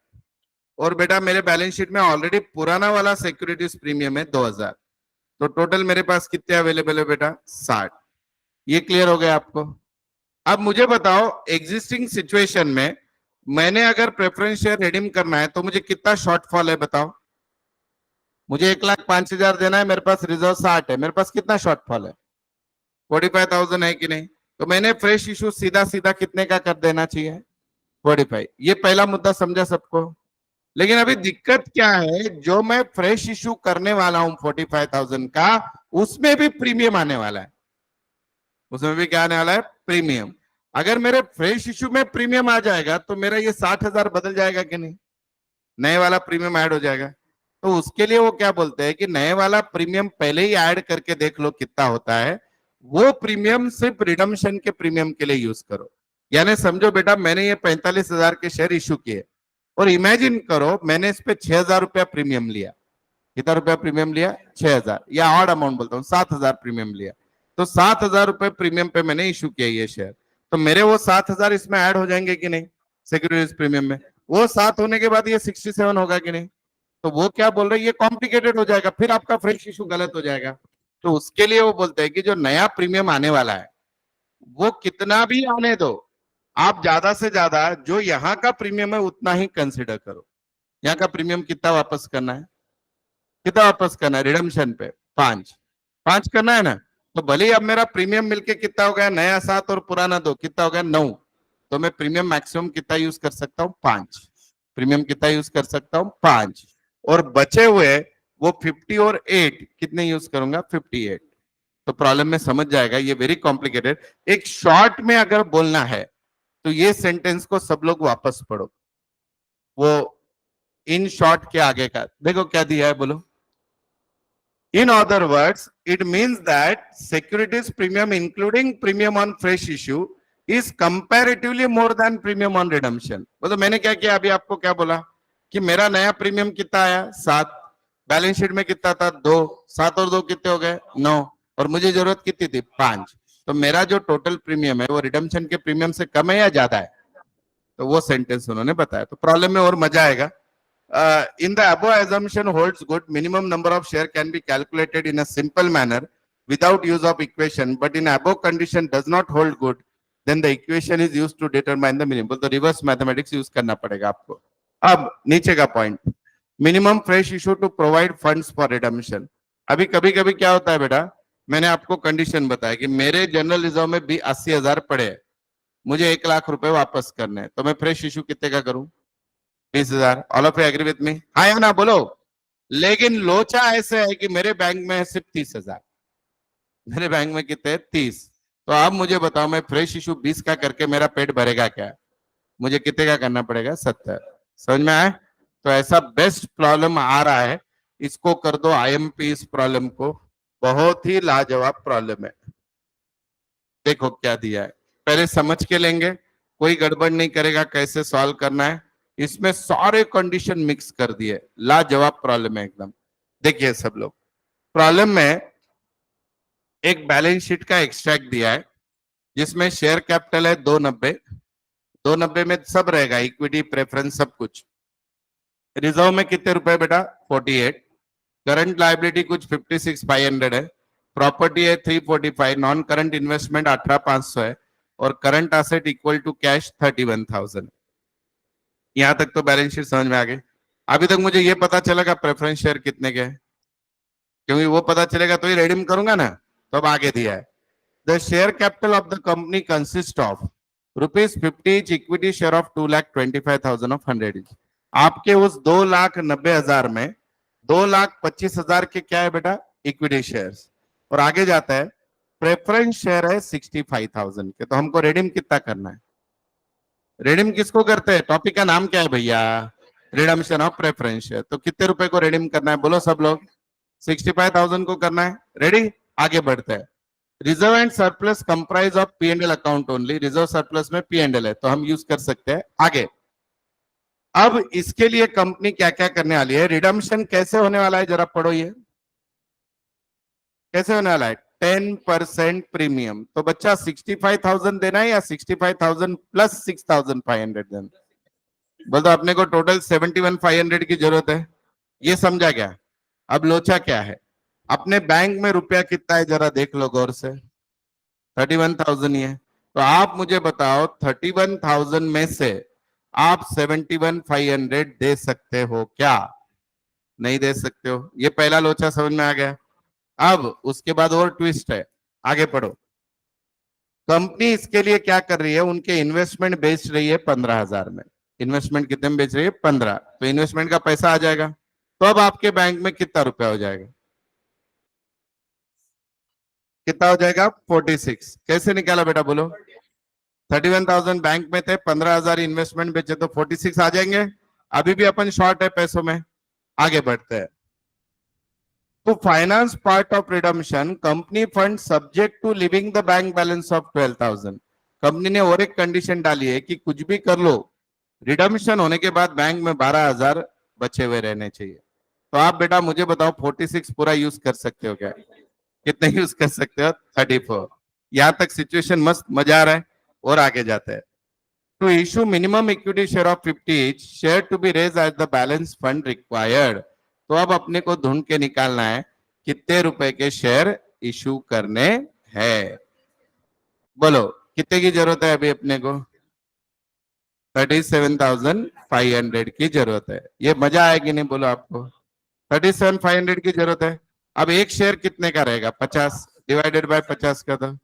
और बेटा मेरे बैलेंस शीट में ऑलरेडी पुराना वाला सिक्योरिटीज प्रीमियम है 2,000। तो टोटल मेरे पास कितने अवेलेबल है बेटा? 60। ये क्लियर हो गया आपको? अब मुझे बताओ एग्जिस्टिंग सिचुएशन में मैंने अगर प्रेफरेंस शेयर रिडीम करना है तो मुझे कितना शॉर्टफॉल है बताओ? मुझे 1,05,000 देना है, मेरे पास रिजर्व 60 है, मेरे पास कितना शॉर्टफॉल है? 45,000 है कि नहीं? तो मैंने फ्रेश इशू सीधा सीधा कितने का कर देना चाहिए? 45। ये पहला मुद्दा समझा सबको? लेकिन अभी दिक्कत क्या है, जो मैं फ्रेश इशू करने वाला हूं 45,000 का, उसमें भी प्रीमियम आने वाला है। उसमें भी क्या आने वाला है? प्रीमियम। अगर मेरे फ्रेश इशू में प्रीमियम आ जाएगा तो मेरा ये 60,000 बदल जाएगा कि नहीं? नए वाला प्रीमियम ऐड हो जाएगा। तो उसके लिए वो क्या बोलते हैं कि नए वाला प्रीमियम पहले ही ऐड करके देख लो कितना होता है, वो प्रीमियम सिर्फ रिडम्शन के प्रीमियम के लिए यूज करो। यानी समझो बेटा मैंने ये 45,000 के शेयर इशू किए, और इमेजिन करो मैंने इस पे 6,000 रुपया प्रीमियम लिया। कितना रुपया प्रीमियम लिया? 6,000, या ऑड अमाउंट बोलता हूँ, 7,000 प्रीमियम लिया। तो 7,000 रुपए प्रीमियम पे मैंने इशू किया ये शेयर, तो मेरे वो 7,000 इसमें ऐड हो जाएंगे कि नहीं सिक्योरिटीज प्रीमियम में? वो 7 होने के बाद ये 67 होगा कि नहीं? तो वो क्या बोल रहे हैं, ये कॉम्प्लिकेटेड हो जाएगा, फिर आपका फ्रेश इशू गलत हो जाएगा। तो उसके लिए वो बोलते हैं कि जो नया प्रीमियम आने वाला है वो कितना भी आने दो, आप ज्यादा से ज्यादा जो यहाँ का प्रीमियम है उतना ही कंसिडर करो। यहाँ का प्रीमियम कितना वापस करना है? कितना वापस करना है रिडम्शन पे? 5 करना है ना? तो भले ही अब मेरा प्रीमियम मिलके कितना हो गया, नया 7 और पुराना 2, कितना हो गया? 9। तो मैं प्रीमियम मैक्सिमम कितना यूज कर सकता हूँ? 5। प्रीमियम कितना यूज कर सकता हूँ? 5। और बचे हुए वो 50 और 8 कितने यूज करूंगा? 58। तो प्रॉब्लम में समझ जाएगा, ये वेरी कॉम्प्लिकेटेड। एक शॉर्ट में अगर बोलना है तो ये सेंटेंस को सब लोग वापस पढ़ो, वो इन शॉर्ट के आगे का देखो क्या दिया है, बोलो। In other words, it means that securities premium, including premium on fresh issue, is comparatively more than premium on redemption. तो मैंने क्या किया, अभी आपको क्या बोला कि मेरा नया प्रीमियम कितना आया? 7। बैलेंस शीट में कितना था? 2। 7 और 2 कितने हो गए? 9। और मुझे जरूरत कितनी थी? 5। तो मेरा जो टोटल प्रीमियम है वो रिडम्शन के प्रीमियम से कम है या ज्यादा है? तो वो सेंटेंस उन्होंने बताया। तो प्रॉब्लम में और मजा आएगा। In the above assumption holds good, minimum number of share can be calculated in a simple manner without use of equation, but in above condition does not hold good, then the equation is used to determine the minimum. तो reverse mathematics use करना पड़ेगा आपको। अब नीचे का point, minimum fresh issue to provide funds for redemption. अभी कभी कभी क्या होता है बेटा, मैंने आपको कंडीशन बताया कि मेरे जनरल रिजर्व में भी 80,000 पड़े हैं, मुझे 1 लाख रुपए वापस करने हैं, तो मैं फ्रेश इशू कितने का करूं? 20,000। All of you agree with me? हाँ या ना बोलो। लेकिन लोचा ऐसे है कि मेरे बैंक में है सिर्फ 30,000। मेरे बैंक में कितने? 30। तो आप मुझे बताओ, मैं फ्रेश इशू 20 का करके मेरा पेट भरेगा क्या? मुझे कितने का करना पड़ेगा? 70। समझ में आए? तो ऐसा बेस्ट प्रॉब्लम आ रहा है, इसको कर दो IMP इस प्रॉब्लम को, बहुत ही लाजवाब प्रॉब्लम है। देखो क्या दिया है, पहले समझ के लेंगे, कोई गड़बड़ नहीं करेगा कैसे सॉल्व करना है। इसमें सारे कंडीशन मिक्स कर दिए, लाजवाब प्रॉब्लम है एकदम। देखिए सब लोग, प्रॉब्लम में एक बैलेंस शीट का एक्सट्रैक्ट दिया है जिसमें शेयर कैपिटल है 290। 290 में सब रहेगा, इक्विटी प्रेफरेंस सब कुछ। रिजर्व में कितने रुपए बेटा? 48। करंट लाइबिलिटी कुछ 56,500 है, प्रॉपर्टी है 345, नॉन करंट इन्वेस्टमेंट 18,500 है और current asset equal to cash 31,000। यहां तक तो बैलेंस शीट समझ में आ गई। अभी तक मुझे ये पता चलेगा प्रेफरेंस शेयर कितने के हैं, क्योंकि वो पता चलेगा तो ही रिडीम करूंगा ना। तो अब आगे दिया है, the share capital of the company consist of ₹50 each, equity share of 2,25,000 of 100 each। आपके उस 2,90,000 में 2,25,000 के क्या है बेटा, इक्विटी शेयर्स, और आगे जाता है प्रेफरेंस शेयर है 65,000 के। तो हमको रिडीम कितना करना है, रिडीम किसको करते हैं, टॉपिक का नाम क्या है भैया, रिडम्पशन ऑफ प्रेफरेंस शेयर। तो कितने रुपए को रिडीम करना है, बोलो सब लोग, 65,000 को करना है। रेडी, आगे बढ़ते हैं। Reserve and surplus comprise of P&L account only, reserve surplus में P&L है तो हम यूज कर सकते हैं। आगे, अब इसके लिए कंपनी क्या क्या करने वाली है, रिडम्पशन कैसे होने वाला है, जरा पढ़ो ये कैसे होने वाला है। 10% प्रीमियम, तो बच्चा 65,000 देना है या 65,000 प्लस 6,500 देना, बोल तो अपने को टोटल 71,500 की जरूरत है। ये समझा क्या, अब लोचा क्या है, अपने बैंक में रुपया कितना है जरा देख लो गौर से, 31,000 ही है। तो आप मुझे बताओ 31,000 में से आप 71,500 दे सकते हो क्या, नहीं दे सकते हो। ये पहला लोचा समझ में आ गया। अब उसके बाद और ट्विस्ट है, आगे पढ़ो। कंपनी इसके लिए क्या कर रही है, उनके इन्वेस्टमेंट बेच रही है 15,000 में, इन्वेस्टमेंट कितने में बेच रही है, 15, तो इन्वेस्टमेंट का पैसा आ जाएगा। तो अब आपके बैंक में कितना रुपया हो जाएगा, कितना हो जाएगा, 46। कैसे निकाला बेटा बोलो, 31,000 बैंक में थे, 15,000 इन्वेस्टमेंट बेचे तो 46 आ जाएंगे। अभी भी अपन शॉर्ट है पैसों में, आगे बढ़ते हैं। तो finance part of redemption, company fund subject to living the bank balance of 12,000। Company ने और एक कंडीशन डाली है कि कुछ भी कर लो, रिडम्पशन होने के बाद बैंक में 12,000 बचे हुए रहने चाहिए। तो आप बेटा मुझे बताओ 46 पूरा यूज कर सकते हो क्या, कितने यूज कर सकते हो, 34। यहां तक सिचुएशन मस्त, मजा आ रहा है। और आगे जाते हैं, to issue minimum equity share of 50 each, share to be raise as the balance fund required. तो अब अपने को ढूंढ के निकालना है कितने रुपए के शेयर इशू करने हैं, बोलो कितने की जरूरत है अभी अपने को, 37,500 की जरूरत है। ये मजा आएगी नहीं, बोलो आपको 37,500 की जरूरत है। अब एक शेयर कितने का रहेगा, 50 डिवाइडेड बाय 50 का, था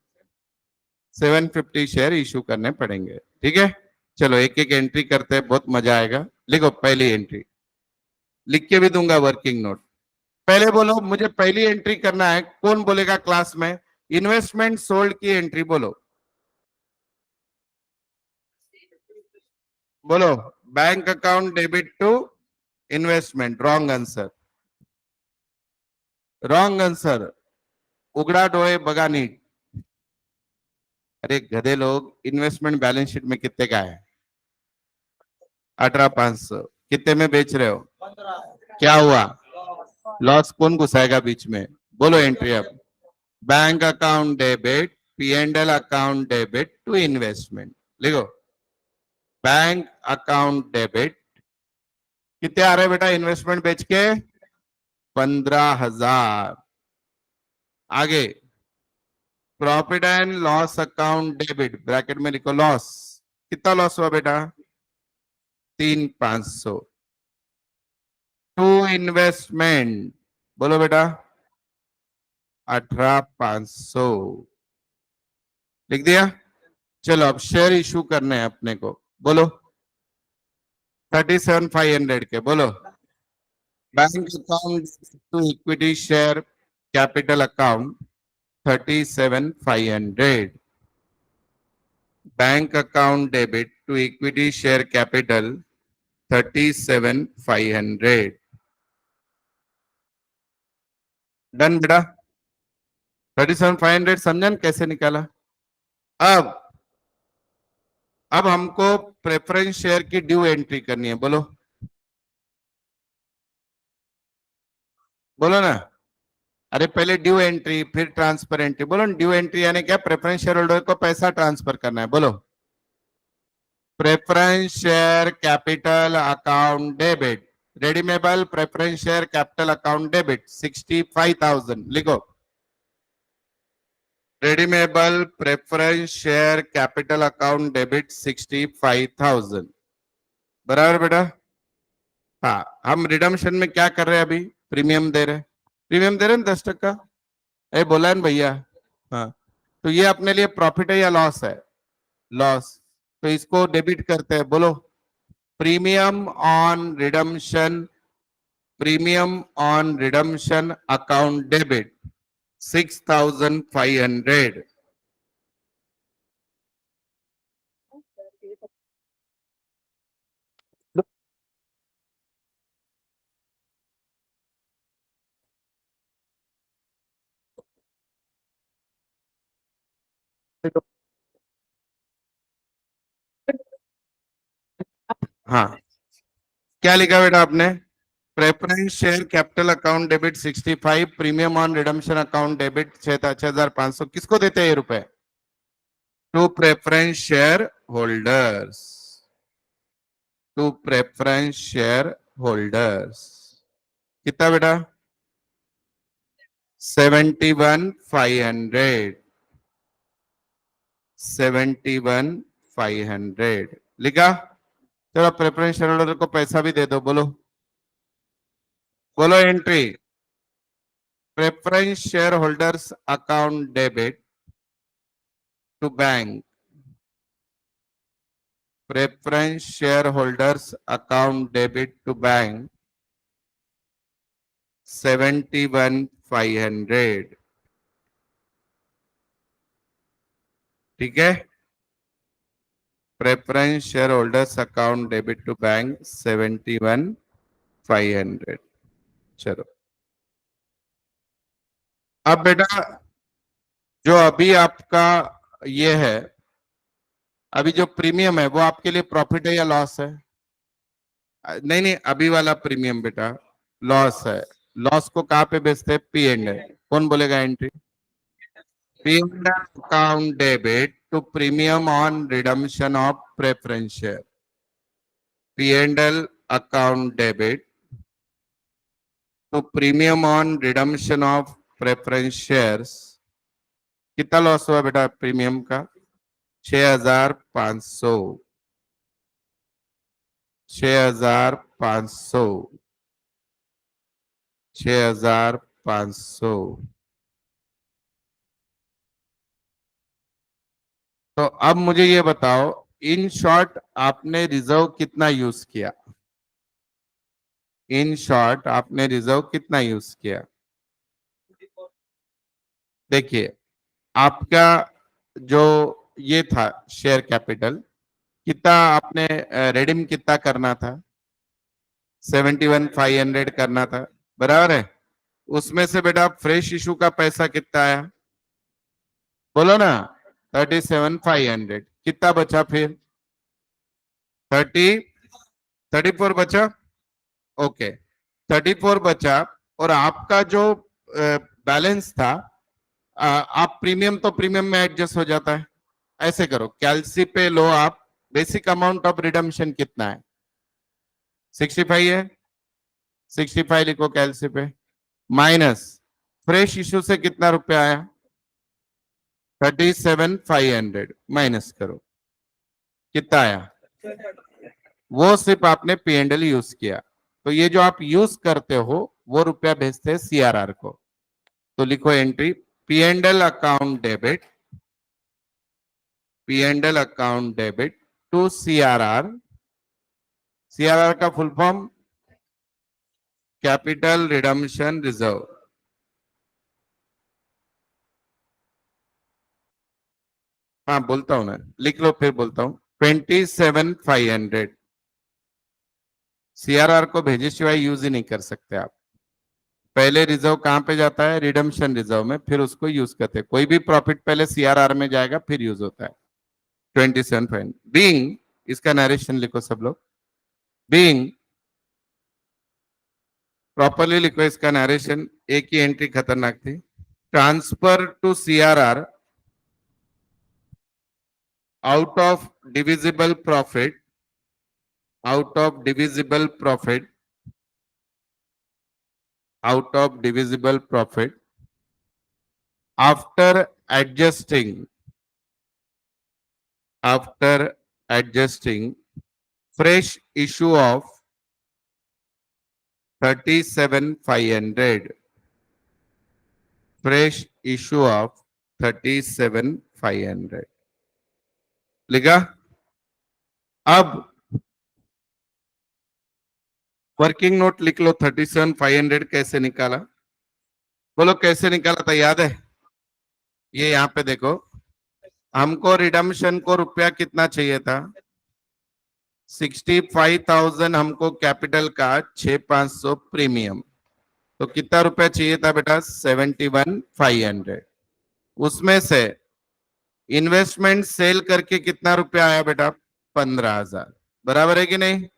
750 शेयर इशू करने पड़ेंगे। ठीक है, चलो एक एक एंट्री करते हैं, बहुत मजा आएगा। लिखो पहली एंट्री, लिख के भी दूंगा वर्किंग नोट। पहले बोलो मुझे पहली एंट्री करना है, कौन बोलेगा क्लास में, इन्वेस्टमेंट सोल्ड की एंट्री बोलो, बोलो bank account debit to investment, wrong answer, wrong answer, उगड़ा डोए बगा नीट। अरे गधे लोग, इन्वेस्टमेंट बैलेंस शीट में कितने का है, 18,500, कितने में बेच रहे हो, क्या हुआ, लॉस कौन घुसाएगा बीच में, बोलो एंट्री। अब bank account debit, P&L account debit to investment, लिखो बैंक अकाउंट डेबिट, कितने आ रहे बेटा इन्वेस्टमेंट बेच के, 15,000। आगे profit and loss account debit, bracket में लिखो लॉस, कितना लॉस हुआ बेटा, 3,500। टू इन्वेस्टमेंट, बोलो बेटा 18,500, लिख दिया। चलो अब शेयर इशू करने हैं अपने को, बोलो 37,500 के, बोलो bank account to equity share capital account 37,500, bank account debit to equity share capital 37,500। Done बेटा, 37,500 समझन कैसे निकाला। अब हमको प्रेफरेंस शेयर की ड्यू एंट्री करनी है, बोलो बोलो ना, अरे पहले ड्यू एंट्री फिर ट्रांसफर एंट्री, बोलो ड्यू एंट्री यानी क्या, प्रेफरेंस शेयर होल्डर को पैसा ट्रांसफर करना है, बोलो preference share capital account debit, redeemable preference share capital account debit 65,000 लिखो। Redeemable preference share capital account debit 65,000 बराबर बेटा। हाँ, हम रिडम्पशन में क्या कर रहे हैं? अभी प्रीमियम दे रहे हैं, प्रीमियम दे रहे हैं 10%। ए बोला है ना भैया? हाँ, तो ये अपने लिए प्रॉफिट है या लॉस है? लॉस। तो इसको डेबिट करते हैं, बोलो। Premium on redemption, premium on redemption account debit 6,500। हाँ, क्या लिखा बेटा आपने? Preference share capital account debit 65, premium on redemption account debit 6,500। किसको देते हैं ये रुपए? To preference share holders, to preference share holders. कितना बेटा? 71,500, 71,500 लिखा। चलो प्रेफरेंस शेयर होल्डर को पैसा भी दे दो, बोलो। बोलो entry. Preference share holders account debit to bank, preference share holders account debit to bank 71,500। ठीक है, preference share holders account debit to bank 71,500। चलो अब बेटा जो अभी आपका ये है, अभी जो प्रीमियम है वो आपके लिए प्रॉफिट है या लॉस है? नहीं नहीं, अभी वाला प्रीमियम बेटा लॉस है। लॉस को कहाँ पे बेचते हैं? P and L. कौन बोलेगा entry? P and L account debit to premium on redemption of preference share, P and L account debit to premium on redemption of preference shares. कितना लॉस हुआ बेटा प्रीमियम का? 6,500, 6,500, 6,500। तो अब मुझे ये बताओ, इन शॉर्ट आपने रिजर्व कितना यूज किया? इन शॉर्ट आपने रिजर्व कितना यूज किया? देखिए, आपका जो ये था शेयर कैपिटल, कितना आपने रेडीम कितना करना था? 71,500 करना था, बराबर है। उसमें से बेटा फ्रेश इशू का पैसा कितना आया? बोलो ना। 37,500। कितना बचा फिर? 34 बचा। ओके, 34 बचा। और आपका जो बैलेंस था, आप प्रीमियम तो प्रीमियम में एडजस्ट हो जाता है। ऐसे करो, कैलसी पे लो आप। बेसिक अमाउंट ऑफ रिडम्पशन कितना है? 65 है। 65 लिखो कैलसी पे, माइनस फ्रेश इशू से कितना रुपया आया? 37,500 माइनस करो, कितना आया? वो सिर्फ आपने पी एंड एल यूज किया। तो ये जो आप यूज करते हो वो रुपया भेजते हैं सीआरआर को। तो लिखो entry, P and L account debit, P and L account debit to CRR. CRR का full form capital redemption reserve. हाँ बोलता हूं ना, लिख लो फिर बोलता हूं। 27,500 सीआरआर को भेजे सिवाय यूज ही नहीं कर सकते आप। पहले रिजर्व कहां पे जाता है? रिडम्पशन रिजर्व में, फिर उसको यूज करते हैं। कोई भी प्रॉफिट पहले सीआरआर में जाएगा फिर यूज होता है। 27,500 बीइंग, इसका नरेशन लिखो सब लोग। बीइंग, प्रॉपरली लिखो इसका नरेशन। एक ही एंट्री खतरनाक थी। Transfer to CRR out of divisible profit, out of divisible profit out of divisible profit after adjusting fresh issue of 37,500, fresh issue of 37,500 लिखा। अब वर्किंग नोट लिख लो। 37,500 कैसे निकाला, बोलो कैसे निकाला था, याद है? ये यहाँ पे देखो, हमको रिडम्पशन को रुपया कितना चाहिए था? 65,000 हमको कैपिटल का, 6,500 प्रीमियम, तो कितना रुपया चाहिए था बेटा? 71,500। उसमें से इन्वेस्टमेंट सेल करके कितना रुपया आया बेटा? 15,000। बराबर है कि नहीं?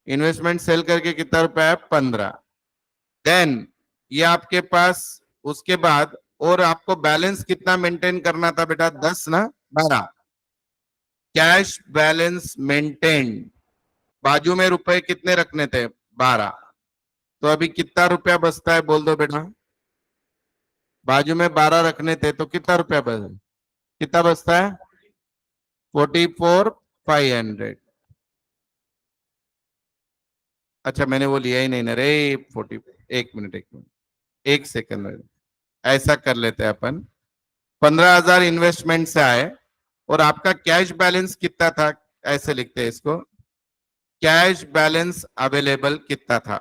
इन्वेस्टमेंट सेल करके कितना रुपया आया? 15। देन ये आपके पास, उसके बाद और आपको बैलेंस कितना मेंटेन करना था बेटा? 10 ना 12। कैश बैलेंस मेंटेन, बाजू में रुपए कितने रखने थे? 12। तो अभी कितना रुपया बचता है बोल दो बेटा? बाजू में 12 रखने थे तो कितना रुपया कितना बचता है? 44,500। अच्छा मैंने वो लिया ही नहीं ना रे। 40, एक मिनट, एक सेकंड, ऐसा कर लेते हैं अपन। 15,000 इन्वेस्टमेंट से आए और आपका कैश बैलेंस कितना था? ऐसे लिखते हैं इसको, कैश बैलेंस अवेलेबल कितना था?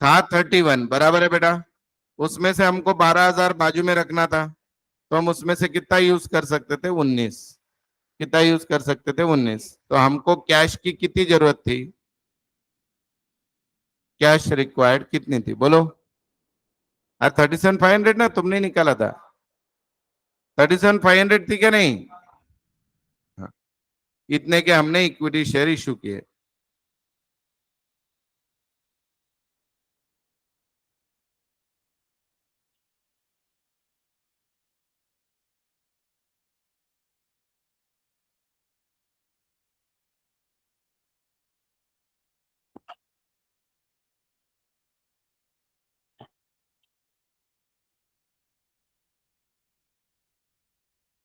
31। बराबर है बेटा? उसमें से हमको 12,000 बाजू में रखना था, तो हम उसमें से कितना यूज कर सकते थे? 19। कितना यूज कर सकते थे? 19। तो हमको कैश की कितनी जरूरत थी? कैश रिक्वायर्ड कितनी थी बोलो? 37,500 ना, तुमने निकाला था। 37,500 थी क्या नहीं? हाँ। इतने के हमने इक्विटी शेयर इशू किए।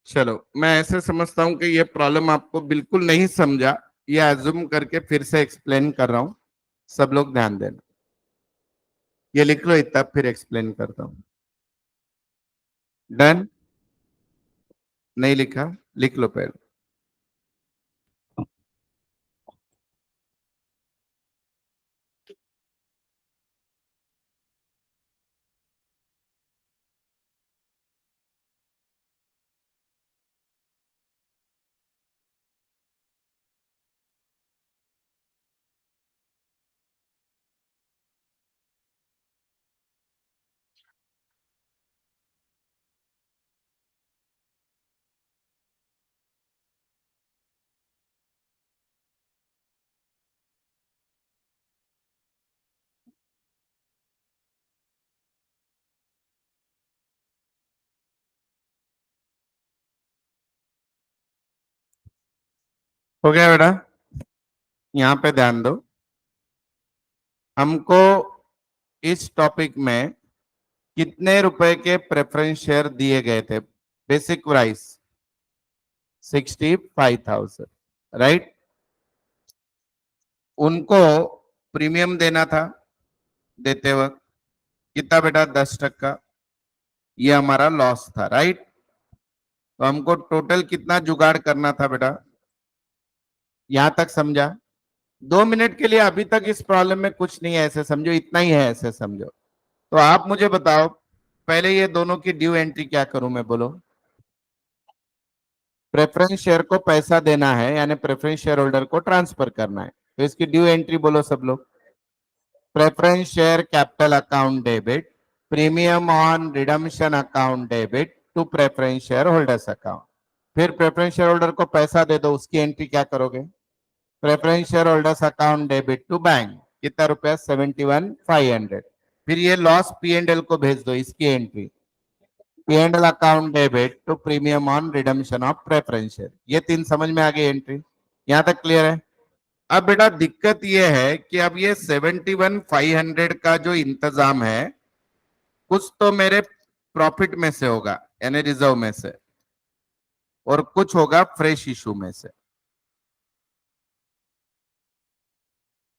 चलो, मैं ऐसे समझता हूं कि ये प्रॉब्लम आपको बिल्कुल नहीं समझा, ये एज्यूम करके फिर से एक्सप्लेन कर रहा हूं। सब लोग ध्यान देना। ये लिख लो इतना, फिर एक्सप्लेन करता हूं। डन? नहीं लिखा? लिख लो पहले। हो गया बेटा? यहाँ पे ध्यान दो। हमको इस टॉपिक में कितने रुपए के प्रेफरेंस शेयर दिए गए थे? Basic price 65,000, right? उनको प्रीमियम देना था, देते वक्त कितना बेटा? 10%। ये हमारा लॉस था, राइट? तो हमको टोटल कितना जुगाड़ करना था बेटा? यहां तक समझा? 2 मिनट के लिए अभी तक इस प्रॉब्लम में कुछ नहीं है, ऐसे समझो, इतना ही है, ऐसे समझो। तो आप मुझे बताओ, पहले ये दोनों की ड्यू एंट्री क्या करूं मैं, बोलो? प्रेफरेंस शेयर को पैसा देना है, यानी प्रेफरेंस शेयर होल्डर को ट्रांसफर करना है, तो इसकी ड्यू एंट्री बोलो सब लोग। Preference share capital account debit, premium on redemption account debit to preference share holders account. फिर प्रेफरेंस शेयर होल्डर को पैसा दे दो, उसकी एंट्री क्या करोगे? Preference share holders account debit to bank, कितना रुपया? 71,500। फिर ये लॉस पी एंड एल को भेज दो, इसकी entry P and L account debit to premium on redemption of preference share. ये 3 समझ में आ गई एंट्री? यहां तक क्लियर है? अब बेटा दिक्कत ये है कि अब ये 71,500 का जो इंतजाम है कुछ तो मेरे प्रॉफिट में से होगा यानी रिजर्व में से, और कुछ होगा फ्रेश इशू में से।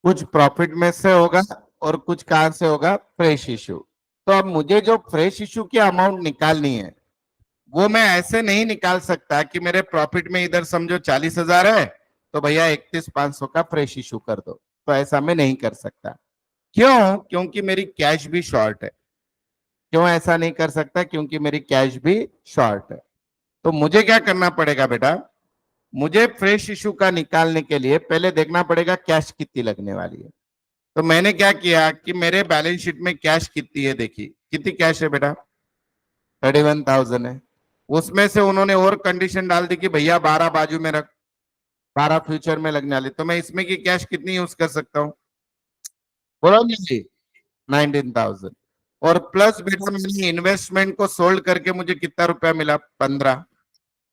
कुछ प्रॉफिट में से होगा और कुछ कहां से होगा, फ्रेश इशू। तो अब मुझे जो फ्रेश इशू की अमाउंट निकालनी है वो मैं ऐसे नहीं निकाल सकता कि मेरे प्रॉफिट में इधर समझो 40,000 है तो भैया 31,500 का फ्रेश इशू कर दो, तो ऐसा मैं नहीं कर सकता। क्यों? क्योंकि मेरी कैश भी शॉर्ट है। क्यों ऐसा नहीं कर सकता? क्योंकि मेरी कैश भी शॉर्ट है। तो मुझे क्या करना पड़ेगा बेटा, मुझे फ्रेश इशू का निकालने के लिए पहले देखना पड़ेगा कैश कितनी लगने वाली है। तो मैंने क्या किया कि मेरे बैलेंस शीट में कैश कितनी है देखी, कितनी कैश है बेटा, 31,000 है। उसमें से उन्होंने और कंडीशन डाल दी कि भैया 12 बाजू में रख, 12 फ्यूचर में लगने वाली, तो मैं इसमें की कैश कितनी यूज कर सकता हूँ, बोलो जी, 19,000। और प्लस बेटा मैंने इन्वेस्टमेंट को सोल्ड करके मुझे कितना रुपया मिला, 15।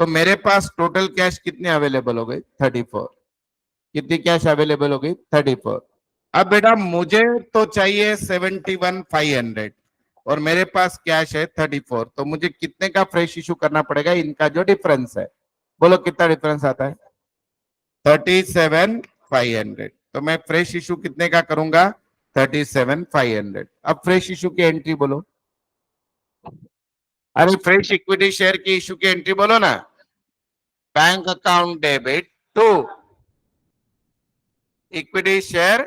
तो मेरे पास टोटल कैश कितनी अवेलेबल हो गई, 34। कितनी कैश अवेलेबल हो गई, 34। अब बेटा मुझे तो चाहिए 71,500 और मेरे पास कैश है 34, तो मुझे कितने का फ्रेश इशू करना पड़ेगा, इनका जो डिफरेंस है, बोलो कितना डिफरेंस आता है, 37,500। तो मैं फ्रेश इशू कितने का करूंगा, 37,500। अब फ्रेश इशू की एंट्री बोलो, अरे फ्रेश इक्विटी शेयर की इशू की एंट्री बोलो ना, bank account debit to equity share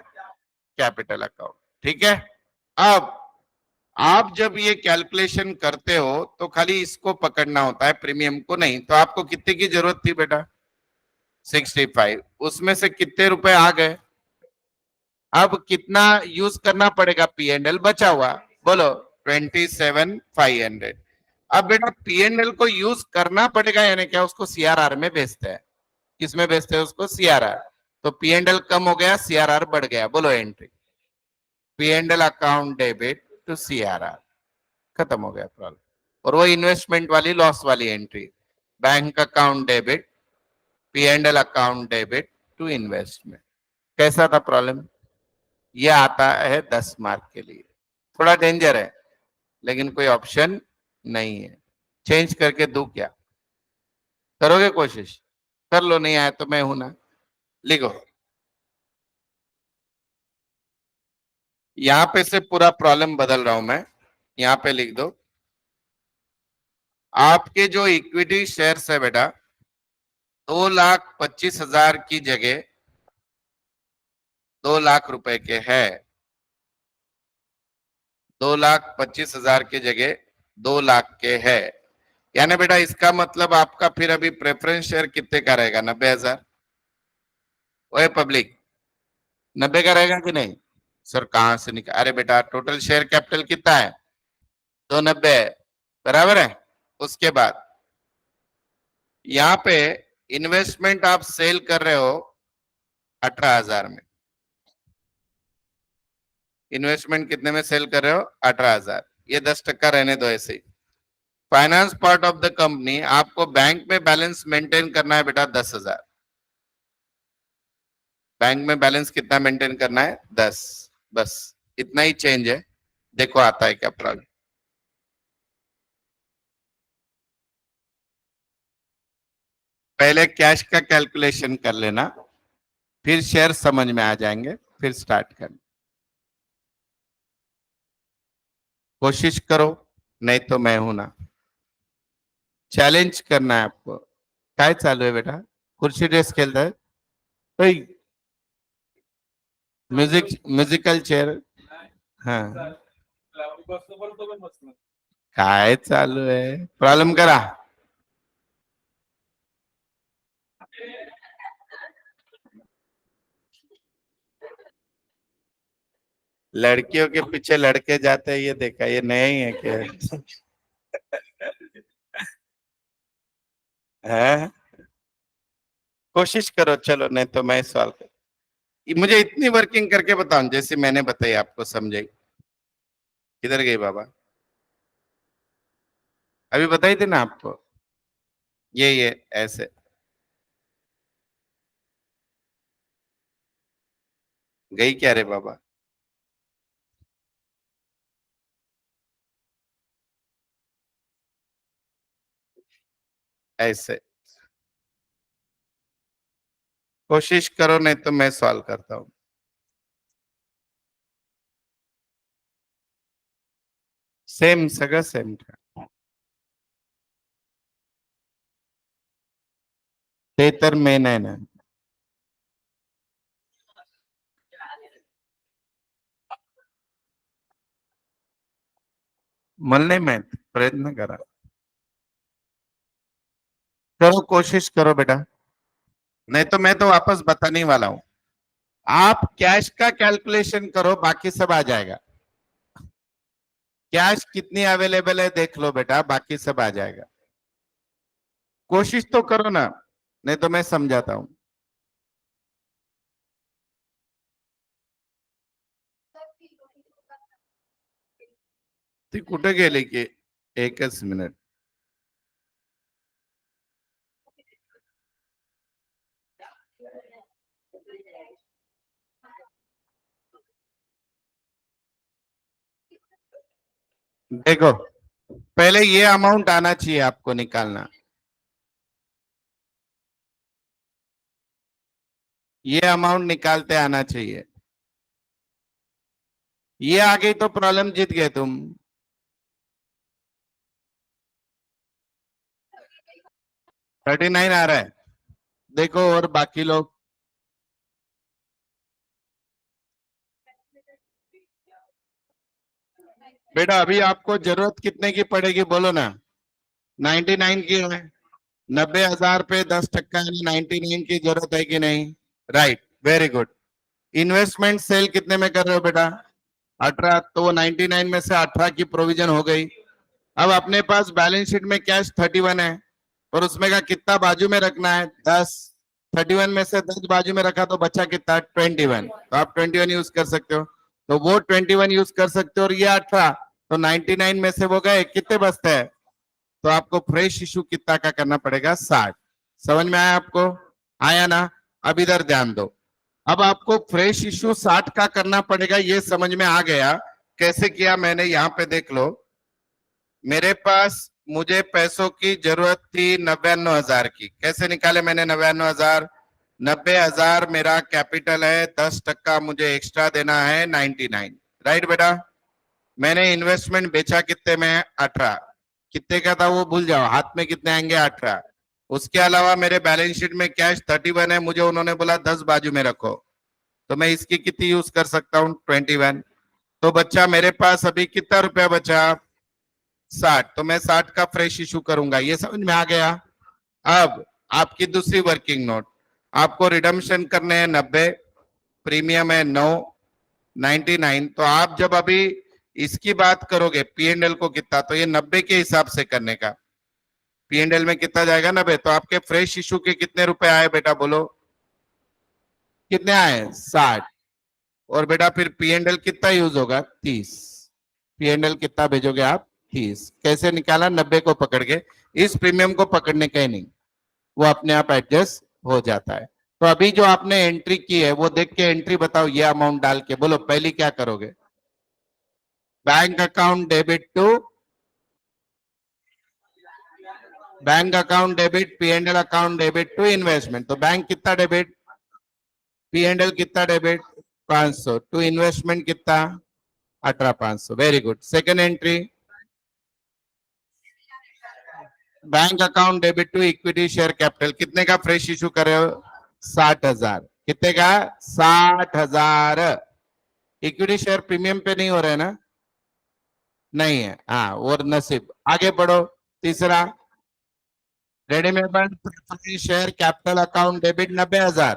capital account. ठीक है। अब आप जब ये कैलकुलेशन करते हो तो खाली इसको पकड़ना होता है, प्रीमियम को नहीं। तो आपको कितने की जरूरत थी बेटा, 65। उसमें से कितने रुपए आ गए, अब कितना यूज करना पड़ेगा, पी एंड एल बचा हुआ, बोलो 27,500। अब बेटा पी एंड एल को यूज करना पड़ेगा यानी क्या, उसको सीआरआर में भेजते हैं। किसमें भेजते हैं उसको, सीआरआर। तो पी एंड एल कम हो गया, सीआरआर बढ़ गया, बोलो entry, P and L account debit to CRR, खत्म हो गया प्रॉब्लम। और वो इन्वेस्टमेंट वाली लॉस वाली entry, bank account debit P and L account debit to investment. कैसा था प्रॉब्लम, ये आता है 10 मार्क के लिए, थोड़ा डेंजर है लेकिन कोई ऑप्शन नहीं है। चेंज करके दू क्या, करोगे कोशिश, कर लो, नहीं आया तो मैं हूं ना, लिखो। यहां पे से पूरा प्रॉब्लम बदल रहा हूं मैं, यहां पे लिख दो, आपके जो इक्विटी शेयर्स है बेटा 2,25,000 की जगह 2 लाख रुपए के है, 2,25,000 की जगह 2 लाख के है। यानी बेटा इसका मतलब आपका फिर अभी प्रेफरेंस शेयर कितने का रहेगा, 90,000। ओए पब्लिक, 90 का रहेगा कि नहीं, सर कहां से निकाल, अरे बेटा टोटल शेयर कैपिटल कितना है, 290 है, बराबर है। उसके बाद यहाँ पे इन्वेस्टमेंट आप सेल कर रहे हो 18,000 में, इन्वेस्टमेंट कितने में सेल कर रहे हो, 18,000। ये 10% रहने दो ऐसे ही। Finance part of the company, आपको बैंक में बैलेंस मेंटेन करना है बेटा 10,000। बैंक में बैलेंस कितना मेंटेन करना है, 10। बस इतना ही चेंज है, देखो आता है क्या प्रॉब्लम। पहले कैश का कैलकुलेशन कर लेना, फिर शेयर समझ में आ जाएंगे, फिर स्टार्ट करना, कोशिश करो, नहीं तो मैं हूं ना, चैलेंज करना है आपको। काय चालू है बेटा, कुर्सी रेस खेलता है, तो म्युझिकल चेयर, हाँ काय चालू है, प्रॉब्लम करा। लड़कियों के पीछे लड़के जाते हैं, ये देखा, ये नया ही है क्या, है? कोशिश करो, चलो, नहीं तो मैं सवाल कर, मुझे इतनी वर्किंग करके बताओ जैसे मैंने बताई आपको, समझाई। किधर गई बाबा, अभी बताई थी ना आपको, ये ऐसे। गई क्या रे बाबा? ऐसे कोशिश करो, नहीं तो मैं सॉल्व करता हूँ. सेम, सगळं सेम. ते तर मेन आहे ना. मला नाही माहित, प्रयत्न करा. करो, कोशिश करो बेटा. नहीं तो मैं तो वापस बताने ही वाला हूँ. आप कैश का कैलकुलेशन करो, बाकी सब आ जाएगा. कैश कितनी अवेलेबल है देख लो बेटा, बाकी सब आ जाएगा. कोशिश तो करो ना, नहीं तो मैं समझाता हूँ. ती कुठे गेली की? एकच मिनिट. देखो, पहले ये अमाउंट आना चाहिए आपको निकालना. ये अमाउंट निकालते आना चाहिए. ये आ गई तो प्रॉब्लम जीत गए तुम. 39 आ रहा है. देखो और बाकी लोग. बेटा अभी आपको जरूरत कितने की पड़ेगी बोलो ना. 99 की है. 90,000 पे 10% यानी 99 की जरूरत है कि नहीं? Right, very good. Investment sale कितने में कर रहे हो बेटा? 18. तो वो 99 में से 18 की प्रोविजन हो गई. अब अपने पास बैलेंस शीट में कैश 31 है, और उसमें का कितना बाजू में रखना है? 10. 31 में से 10 बाजू में रखा तो बचा कितना? 21. तो आप 21 यूज कर सकते हो. तो वो 21 यूज कर सकते हो, और ये 18. तो 99 में से वो गए, कितने बचते हैं? तो आपको फ्रेश इशू कितना का करना पड़ेगा? 60. समझ में आया आपको? आया ना? अब इधर ध्यान दो. अब आपको फ्रेश इशू 60 का करना पड़ेगा, ये समझ में आ गया. कैसे किया मैंने, यहाँ पे देख लो. मेरे पास, मुझे पैसों की जरूरत थी 99,000 की. कैसे निकाले मैंने 99,000? 90,000 मेरा कैपिटल है, 10% मुझे एक्स्ट्रा देना है 99. राइट बेटा? मैंने इन्वेस्टमेंट बेचा कितने में? 18. कितने का था वो भूल जाओ, हाथ में कितने आएंगे? 18. उसके अलावा मेरे बैलेंस शीट में कैश 31 है, मुझे उन्होंने बोला 10 बाजू में रखो. तो मैं इसकी कितनी यूज कर सकता हूँ? 21. तो बच्चा मेरे पास अभी कितना रुपया बचा? 60. तो मैं 60 का फ्रेश इशू करूंगा. ये समझ में आ गया? अब आपकी दूसरी वर्किंग नोट. आपको रिडम्शन करने हैं 90. प्रीमियम है 9. 99. तो आप जब अभी इसकी बात करोगे पी एंड एल को कितना, तो ये 90 के हिसाब से करने का. पी एंड एल में कितना जाएगा? 90. तो आपके फ्रेश इशू के कितने रुपए आए बेटा बोलो? कितने आए? 60. और बेटा फिर पी एंड एल कितना यूज होगा? 30. पी एंड एल कितना भेजोगे आप? 30. कैसे निकाला? 90 को पकड़ के. इस प्रीमियम को पकड़ने का ही नहीं, वो अपने आप एडजस्ट हो जाता है. तो अभी जो आपने एंट्री की है वो देख के एंट्री बताओ, ये अमाउंट डाल के बोलो पहली क्या करोगे? Bank account debit to, bank account debit, P and L account debit to investment. तो बैंक कितना डेबिट? पी एंड एल कितना डेबिट? 500. टू इन्वेस्टमेंट कितना? 18,500. Very good. Second entry, bank account debit to equity share capital. कितने का fresh issue कर रहे हो? 60,000. कितने का? 60,000. इक्विटी शेयर प्रीमियम पे नहीं हो रहे ना? नहीं है, हाँ, और नसीब. आगे बढ़ो. तीसरा, redeemable share capital account debit 90,000.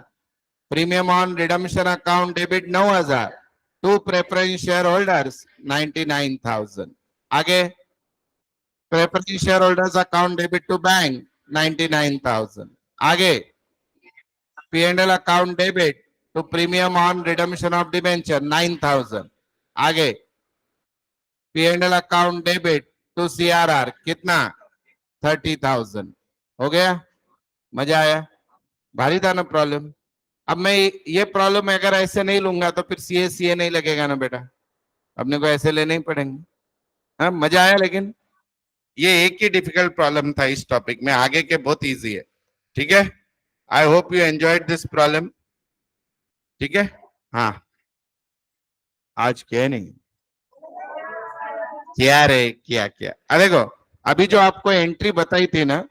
Premium on redemption account debit 9,000. To preference share holders 99,000. आगे, preference share holders account debit to bank 99,000. आगे, P and L account debit to premium on redemption of debenture 9,000. आगे, P and L account debit to C R R कितना? 30,000. हो गया? मजा आया? भारी था ना प्रॉब्लम? अब मैं ये प्रॉब्लम अगर ऐसे नहीं लूंगा तो फिर सीए नहीं लगेगा ना बेटा, अपने को ऐसे लेने ही पड़ेंगे। हाँ, मजा आया। लेकिन ये एक ही डिफिकल्ट प्रॉब्लम था इस टॉपिक में, आगे के बहुत इजी है। ठीक है, I hope you enjoyed this problem. ठीक है, हाँ, आज क्या नहीं क्या रे, क्या क्या, अरे देखो, अभी जो आपको एंट्री बताई थी ना,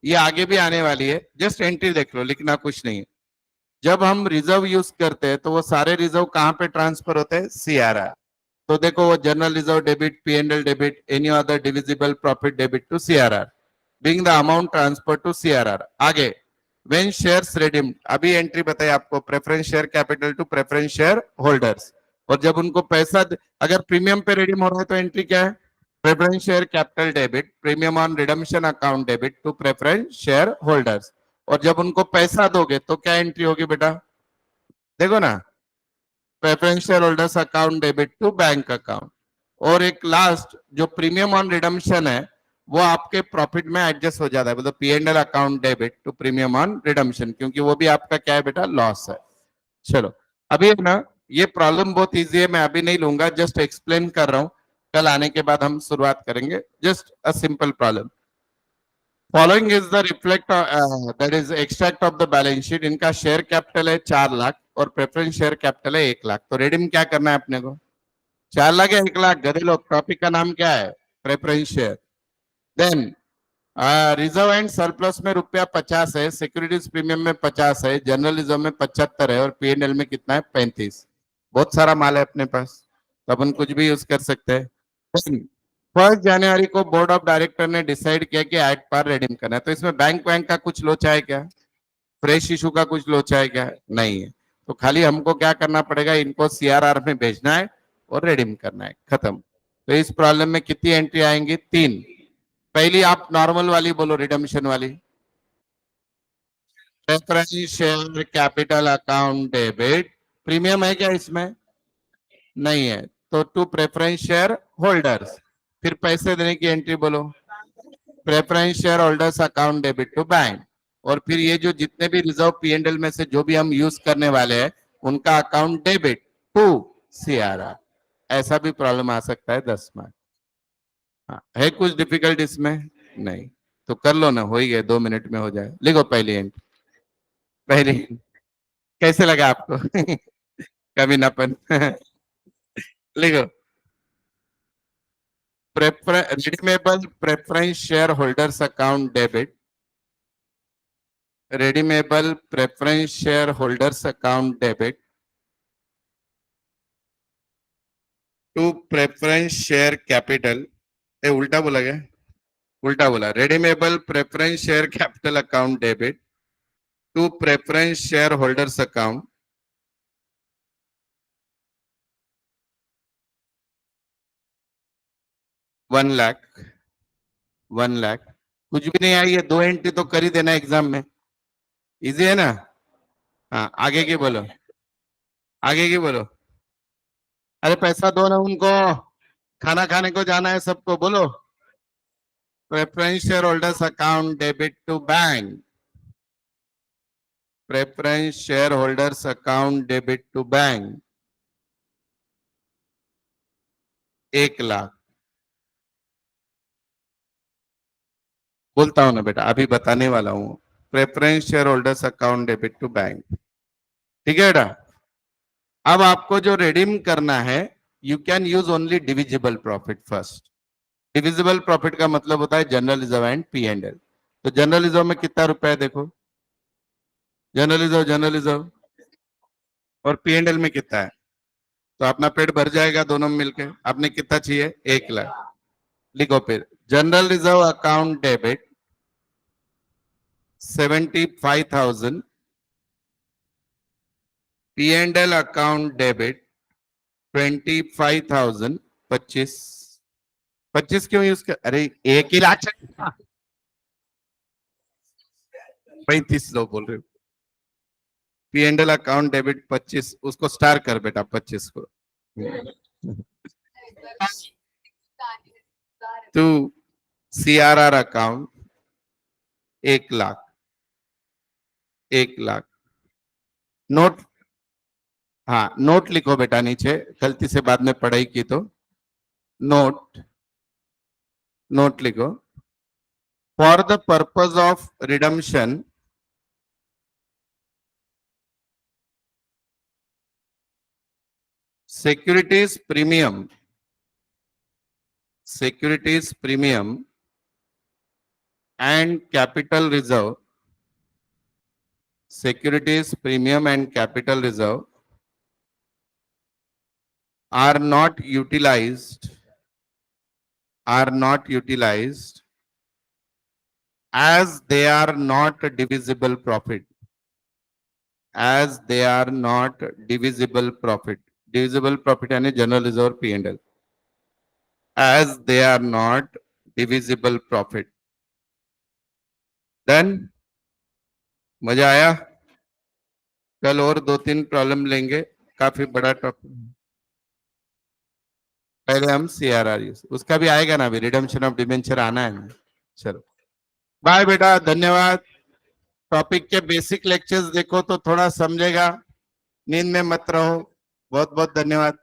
ये आगे भी आने वाली है, जस्ट एंट्री देख लो, लिखना कुछ नहीं है। जब हम रिजर्व यूज करते हैं तो वो सारे रिजर्व कहाँ पे ट्रांसफर होते हैं, सीआरआर। तो देखो, वो general reserve debit, PNL debit, any other divisible profit debit to CRR, being the amount transfer to CRR. आगे, व्हेन शेयर्स रिडीम्ड, अभी एंट्री बताई आपको, preference share capital to preference share holders. और जब उनको पैसा अगर प्रीमियम पे रिडीम हो रहा है तो एंट्री क्या है, preference share capital debit, premium on redemption account debit to preference share holders. और जब उनको पैसा दोगे तो क्या एंट्री होगी बेटा, देखो ना, preference share holders account debit to bank account. और एक लास्ट जो प्रीमियम ऑन रिडम्पशन है, वो आपके प्रॉफिट में एडजस्ट हो जाता है, मतलब PNL account debit to premium on redemption, क्योंकि वो भी आपका क्या है बेटा, लॉस है। चलो, अभी है ना, ये प्रॉब्लम बहुत इजी है, मैं अभी नहीं लूंगा, जस्ट एक्सप्लेन कर रहा हूं। कल आने के बाद हम शुरुआत करेंगे, just a simple problem. Following is the reflect that is extract of the balance sheet. इनका शेयर कैपिटल है 4 लाख और प्रेफरेंस शेयर कैपिटल है 1 लाख। तो रिडीम क्या करना है अपने को, 4 लाख या 1 लाख, गधे लोग, टॉपिक का नाम क्या है, preference share. Then reserve and surplus में ₹50 है, सिक्योरिटीज प्रीमियम में 50 है, जनरल रिजर्व में 75 है, और पीएनएल में कितना है, 35। बहुत सारा माल है अपने पास, तो अपन कुछ भी यूज कर सकते हैं। 1 जनवरी को बोर्ड ऑफ डायरेक्टर ने डिसाइड किया कि एट पार रिडीम करना है। तो इसमें बैंक वैंक का कुछ लोचा है क्या, फ्रेश इशू का कुछ लोचा है क्या, नहीं है। तो खाली हमको क्या करना पड़ेगा, इनको सीआरआर में भेजना है और रिडीम करना है, खत्म। तो इस प्रॉब्लम में कितनी एंट्री आएंगी, 3। पहली आप नॉर्मल वाली बोलो, रिडम्पशन वाली। Preference share capital account debit, premium है क्या इसमें, नहीं है, तो टू प्रेफरेंस शेयर होल्डर्स। फिर पैसे देने की एंट्री बोलो, preference share holders account debit to bank. और फिर ये जो जितने भी रिजर्व पीएनएल में से जो भी हम यूज करने वाले हैं, उनका अकाउंट डेबिट टू सीआरआर। ऐसा भी प्रॉब्लम आ सकता है 10 मार्क। हाँ, है कुछ डिफिकल्ट इसमें, नहीं, तो कर लो ना, हो ही गए, 2 मिनट में हो जाए। लिखो पहली एंट्री, पहली, कैसे लगा आपको कभी नापन लिखो, redeemable preference share holders account debit, redeemable preference shareholders account debit to preference share capital, ए उल्टा बोला गया, उल्टा बोला, redeemable preference share capital account debit to preference shareholders account 1 lakh, 1 lakh. कुछ भी नहीं आई है, 2 एंट्री तो कर ही देना एग्जाम में, इजी है ना। हाँ, आगे की बोलो, आगे की बोलो, अरे पैसा दो ना उनको, खाना खाने को जाना है सबको, बोलो, preference share holders account debit to bank, preference share holders account debit to bank 1 lakh. बोलता हूं ना बेटा, अभी बताने वाला हूं, preference share holders account debit to bank. ठीक है बेटा, अब आपको जो रिडीम करना है, you can use only divisible profit first. Divisible profit का मतलब होता है जनरल रिजर्व एंड पीएनएल। तो जनरल रिजर्व में कितना रुपया है देखो, जनरल रिजर्व, जनरल रिजर्व, और पीएनएल में कितना है, तो अपना पेट भर जाएगा दोनों में मिलके। आपने कितना चाहिए, 1 लाख। लिखो फिर, general reserve account debit 75,000, PNL account debit 25,000, 25, 25 क्यों यूज कर, अरे 1 ही लाख, 35 लोग बोल रहे हो, पीएनएल अकाउंट डेबिट 25, उसको स्टार कर बेटा 25 को। To CRR account 1 lakh, 1 lakh, note, हाँ नोट लिखो बेटा नीचे, गलती से बाद में पढ़ाई की तो नोट, नोट लिखो। For the purpose of redemption securities premium, securities premium and capital reserve, securities premium and capital reserve are not utilized, are not utilized as they are not divisible profit, as they are not divisible profit, divisible profit यानी general reserve P&L, as they are not divisible profit. Then मजा आया? कल और 2-3 problem लेंगे, काफी बड़ा topic. पहले हम CRR उसका भी आएगा ना, अभी रिडम्पशन ऑफ डिबेंचर आना है ना। चलो बाय बेटा, धन्यवाद। टॉपिक के बेसिक लेक्चर्स देखो तो थोड़ा समझेगा, नींद में मत रहो। बहुत बहुत धन्यवाद।